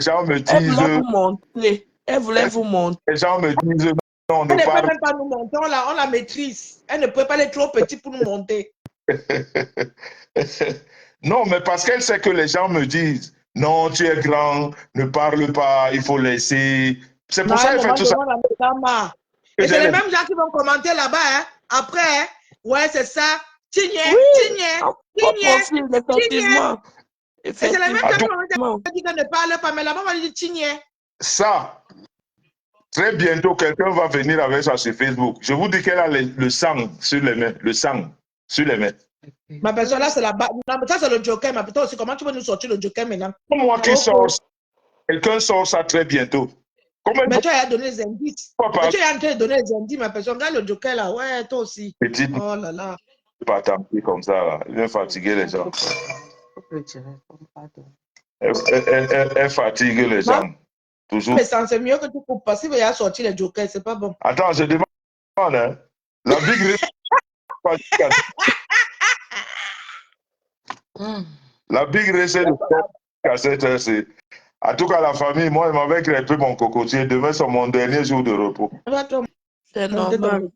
gens me disent. Elle voulait vous montrer. Elle voulait vous montrer. Les gens me disent. Non, elle ne peut même pas nous monter. On la maîtrise. Elle ne peut pas, elle est trop petite pour nous monter. Non, mais parce qu'elle sait que les gens me disent. Non, tu es grand, ne parle pas, il faut laisser. C'est pour ça qu'elle fait tout ça. Et c'est les mêmes gens qui vont commenter là-bas. Hein. Après, hein. Ouais, c'est ça. Tigné. Effectivement. Et c'est les mêmes gens qui vont dire qu'elle ne parle pas, mais là-bas, on va dire Tigné. Ça, très bientôt, quelqu'un va venir avec ça sur Facebook. Je vous dis qu'elle a le sang sur les mains. Le sang sur les mains. Ma personne là, c'est la base. Ça, c'est le joker. Ma personne aussi, comment tu veux nous sortir le joker maintenant? Moi qui sors, quelqu'un sort ça très bientôt. Mais tu as donné les indices. Tu es en train de donner les indices, ma personne. Regarde le joker là. Ouais, toi aussi. Petite. Oh là là. Pas attendre comme ça. Là. Il vient fatiguer les gens. Elle fatigue les gens. Toujours. Mais c'est mieux que tu coupes parce qu'il va sortir les jokers. C'est pas bon. Attends, je demande. Hein. La big La big recette de cassette, c'est. En tout cas, la famille, moi, elle m'avait crêpé mon cocotier. Demain, c'est mon dernier jour de repos. C'est normal.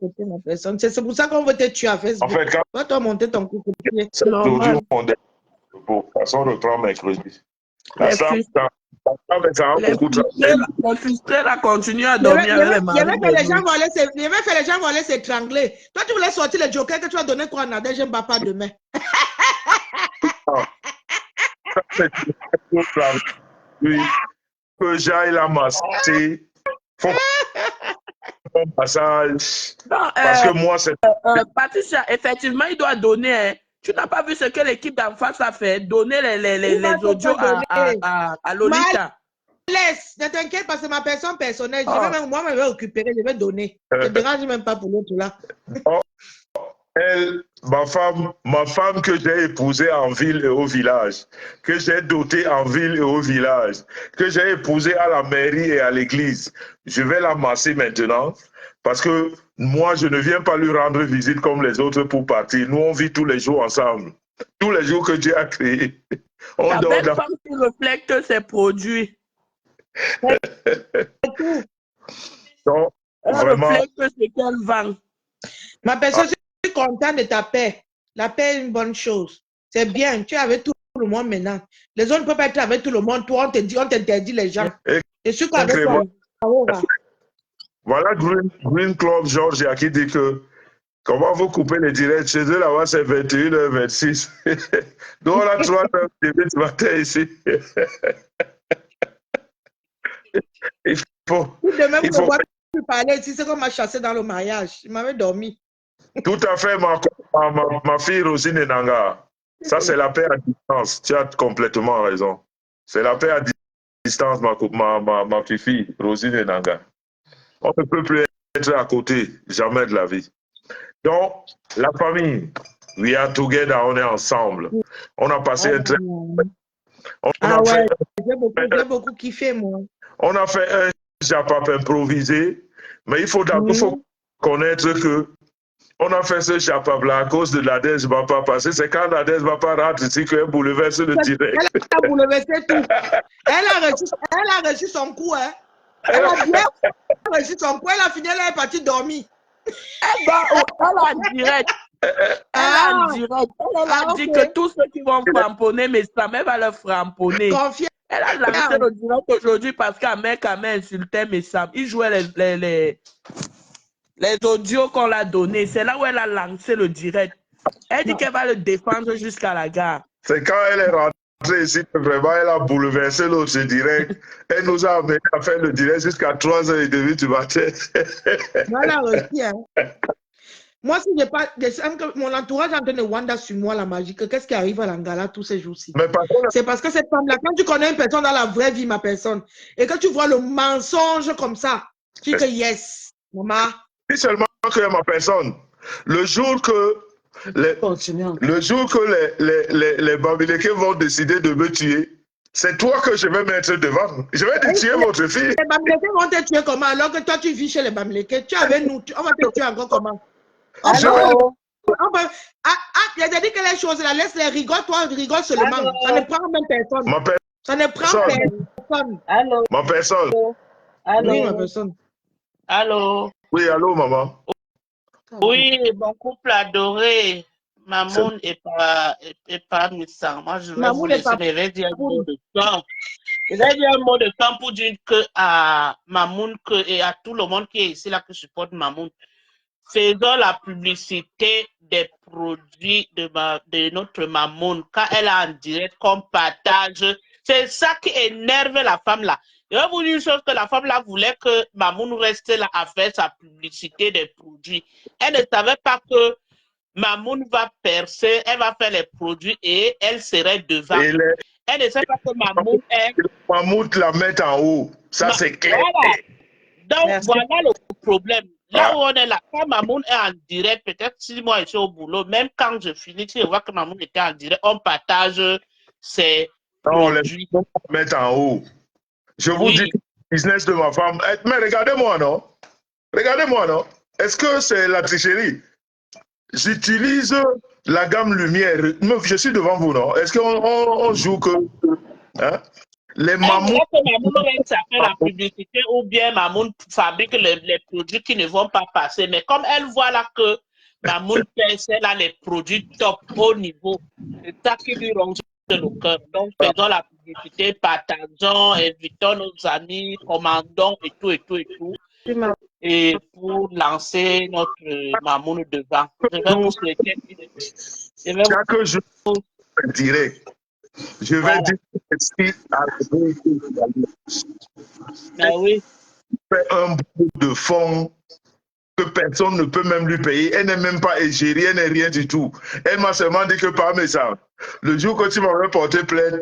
C'est pour ça qu'on veut te tuer à Facebook. En fait, quand va toi monter ton cocotier. C'est normal. Mon dernier jour de repos. De toute façon, on reprend mercredi. Les frustrés là continuent à dormir avec les maris. Il y avait fait les gens vont aller s'étrangler. Toi, tu voulais sortir le joker que tu vas donner quoi à Nadège Mbapa demain. Oui, que j'aille la masser. Faut un passage. Non, parce que moi, c'est. Patricia, effectivement, il doit donner. Hein. Tu n'as pas vu ce que l'équipe d'en face a fait? Donner les audios à Lolita. Laisse, ne t'inquiète pas, c'est ma personne personnelle. Moi, je vais récupérer, je vais donner. Je ne dérange même pas pour l'autre là. Elle, ma femme que j'ai épousée en ville et au village, que j'ai dotée en ville et au village, que j'ai épousée à la mairie et à l'église, je vais la masser maintenant parce que moi, je ne viens pas lui rendre visite comme les autres pour partir. Nous, on vit tous les jours ensemble. Tous les jours que Dieu a créés. La belle femme qui reflète ses produits. Donc, vraiment. Reflète ce qu'elle vend. Ma personne, je suis contente de ta paix. La paix est une bonne chose. C'est bien. Tu es avec tout le monde maintenant. Les autres ne peuvent pas être avec tout le monde. Toi, on t'interdit les gens. Je suis avec toi. Voilà Green Club George qui dit que comment vous coupez les directs chez eux là-bas, c'est 21h26. Donc on a 3h du matin ici. Il faut. Demain, vous ne plus parler ici, c'est comme m'a chassé dans le mariage. Il m'avait dormi. Tout à fait, ma fille Rosine Nanga. Ça, c'est la paix à distance. Tu as complètement raison. C'est la paix à distance, ma petite fille, Rosine Nanga. On ne peut plus être à côté, jamais de la vie. Donc, la famille, we are together, on est ensemble. On a passé un très... J'ai beaucoup kiffé, moi. On a fait un Japap improvisé, mais il faut connaître que On a fait ce chapabla à cause de Nadège Bapa parce que c'est quand Nadège Bapa rentre ici qu'elle bouleverse le direct. Elle a bouleversé tout. Elle a reçu son coup. Hein. Elle a bien reçu son coup. Elle a fini, elle est partie dormir. Elle a direct. Elle a direct. Elle a dit que tous ceux qui vont framponner mes Sam, elle va leur framponner. Confiance. Elle a lancé le direct aujourd'hui parce qu'Amek insultait mes Sam. Il jouait les audios qu'on l'a donnés. C'est là où elle a lancé le direct. Elle dit qu'elle va le défendre jusqu'à la gare. C'est quand elle est rentrée ici que vraiment elle a bouleversé l'autre direct. Elle nous a amené à faire le direct jusqu'à 3h30 du matin. Voilà aussi. Hein. Moi, si je n'ai pas mon entourage est en train de Wanda sur moi, la magique, qu'est-ce qui arrive à l'Angala tous ces jours-ci? C'est parce que cette femme-là, quand tu connais une personne dans la vraie vie, ma personne, et que tu vois le mensonge comme ça, tu dis que yes, maman. Si seulement que ma personne, le jour que les Bamileke vont décider de me tuer, c'est toi que je vais mettre devant. Je vais te tuer, votre fille. Les Bamileke vont te tuer comment? Alors que toi, tu vis chez les Bamileke. Tu es avec nous. On va te tuer encore comment? Il y a dit que les choses, là, laisse les rigoles, toi, rigole seulement. Allô. Ça ne prend même personne. Ça ne prend personne. Allô. Ma personne. Allô. Oui, ma personne. Allô. Oui, allô, maman. Oui, mon couple adoré. Mamoun et pas Missang. Moi, je vais vous laisser, mais je vais dire un mot de temps. Je vais dire un mot de temps pour dire que à Mamoun et à tout le monde qui est ici, là, qui supporte Mamoun, faisons la publicité des produits de notre Mamoun. Quand elle est en direct, qu'on partage. C'est ça qui énerve la femme là. Je vais vous dire une chose que la femme là voulait que Mamoun reste là à faire sa publicité des produits. Elle ne savait pas que Mamoun va percer, elle va faire les produits et elle serait devant. Elle ne sait pas que Mamoun est... Mamoun la met en haut. Ça, c'est clair. Voilà. Donc, voilà le problème. Là où on est là, quand Mamoun est en direct, peut-être si moi je suis au boulot, même quand je finis, si je vois que Mamoun était en direct, on partage ses produits. On les mettre en haut. Je vous dis, le business de ma femme. Mais regardez-moi, non? Regardez-moi, non? Est-ce que c'est la tricherie? J'utilise la gamme lumière. Je suis devant vous, non? Est-ce qu'on joue que... Hein? Les Mamoun... Mamoun reste à faire la publicité ou bien Mamoun fabrique les produits qui ne vont pas passer. Mais comme elle voit là que Mamoun pèse là les produits top haut niveau, c'est ça qui lui ronge le cœur. Donc faisons la publicité, partageons, invitons nos amis, commandons et tout. Et pour lancer notre Mamoun devant. Je vais vous souhaiter. Chaque jour, direct. Je vais dire oui. Fait un bout de fonds que personne ne peut même lui payer. Elle n'est même pas égérie, elle n'est rien du tout. Elle m'a seulement dit que par message. Le jour que tu m'avais porté plainte,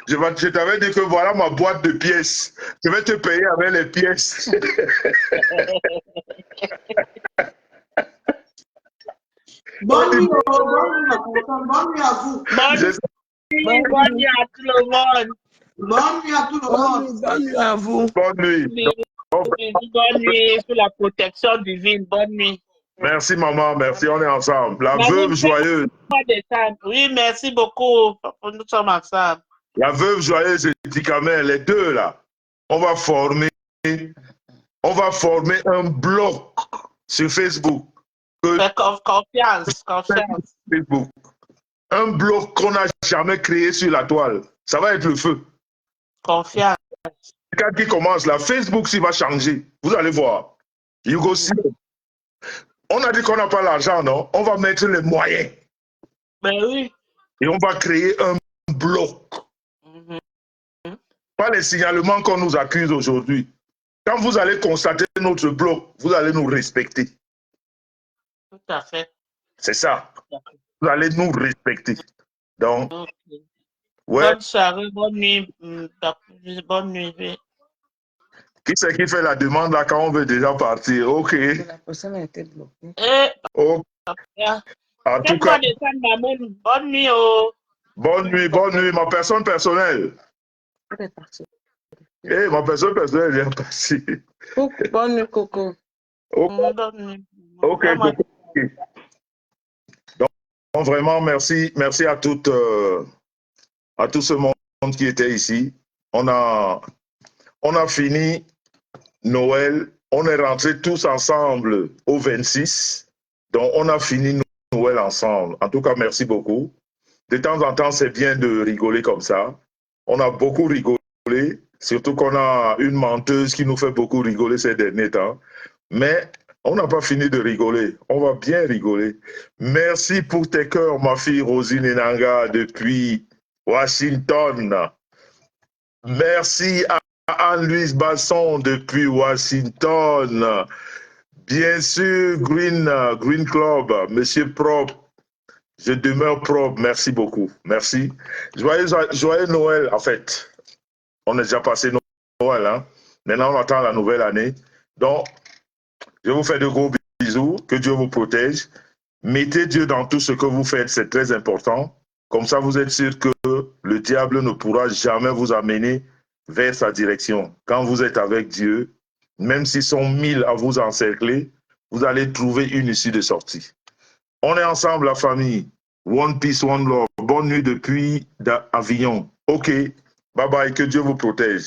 je t'avais dit que voilà ma boîte de pièces. Je vais te payer avec les pièces. Bonne nuit à vous. Bonne nuit à tout le monde. Bonne nuit à tout le monde. Bonne nuit à vous. Bonne nuit. Bonne nuit sous la protection divine. Bonne nuit. Merci maman, merci, on est ensemble. La veuve joyeuse. Oui, merci beaucoup. Nous sommes ensemble. La veuve joyeuse et Tikamel, les deux là, on va former un bloc sur Facebook. Confiance. Facebook. Un bloc qu'on n'a jamais créé sur la toile. Ça va être le feu. Confiance. Quand il commence là, Facebook s'il va changer. Vous allez voir. You go see. On a dit qu'on n'a pas l'argent, non? On va mettre les moyens. Ben oui. Et on va créer un bloc. Pas les signalements qu'on nous accuse aujourd'hui. Quand vous allez constater notre bloc, vous allez nous respecter. Tout à fait. C'est ça. Vous allez nous respecter. Donc, ouais. Bonne soirée, bonne nuit. Bonne nuit. Qui c'est qui fait la demande là quand on veut déjà partir? Ok. La personne a été bloquée. Ok. En tout cas, bonne nuit. Bonne nuit, ma personne personnelle. Ma personne personnelle est partie. Bonne nuit, Coco. Ok, Coco. vraiment, merci à tout ce monde qui était ici. On a fini Noël. On est rentrés tous ensemble au 26. Donc, on a fini Noël ensemble. En tout cas, merci beaucoup. De temps en temps, c'est bien de rigoler comme ça. On a beaucoup rigolé, surtout qu'on a une menteuse qui nous fait beaucoup rigoler ces derniers temps. Mais on n'a pas fini de rigoler. On va bien rigoler. Merci pour tes cœurs, ma fille Rosine Enanga, depuis Washington. Merci à Anne-Louise Basson depuis Washington. Bien sûr, Green Club, Monsieur Propre. Je demeure propre. Merci beaucoup. Merci. Joyeux Noël, en fait. On a déjà passé Noël. Hein? Maintenant, on attend la nouvelle année. Donc, je vous fais de gros bisous. Que Dieu vous protège. Mettez Dieu dans tout ce que vous faites. C'est très important. Comme ça, vous êtes sûr que le diable ne pourra jamais vous amener vers sa direction. Quand vous êtes avec Dieu, même s'ils sont 1000 à vous encercler, vous allez trouver une issue de sortie. On est ensemble, la famille. One peace, one love. Bonne nuit depuis Avignon. OK. Bye bye. Que Dieu vous protège.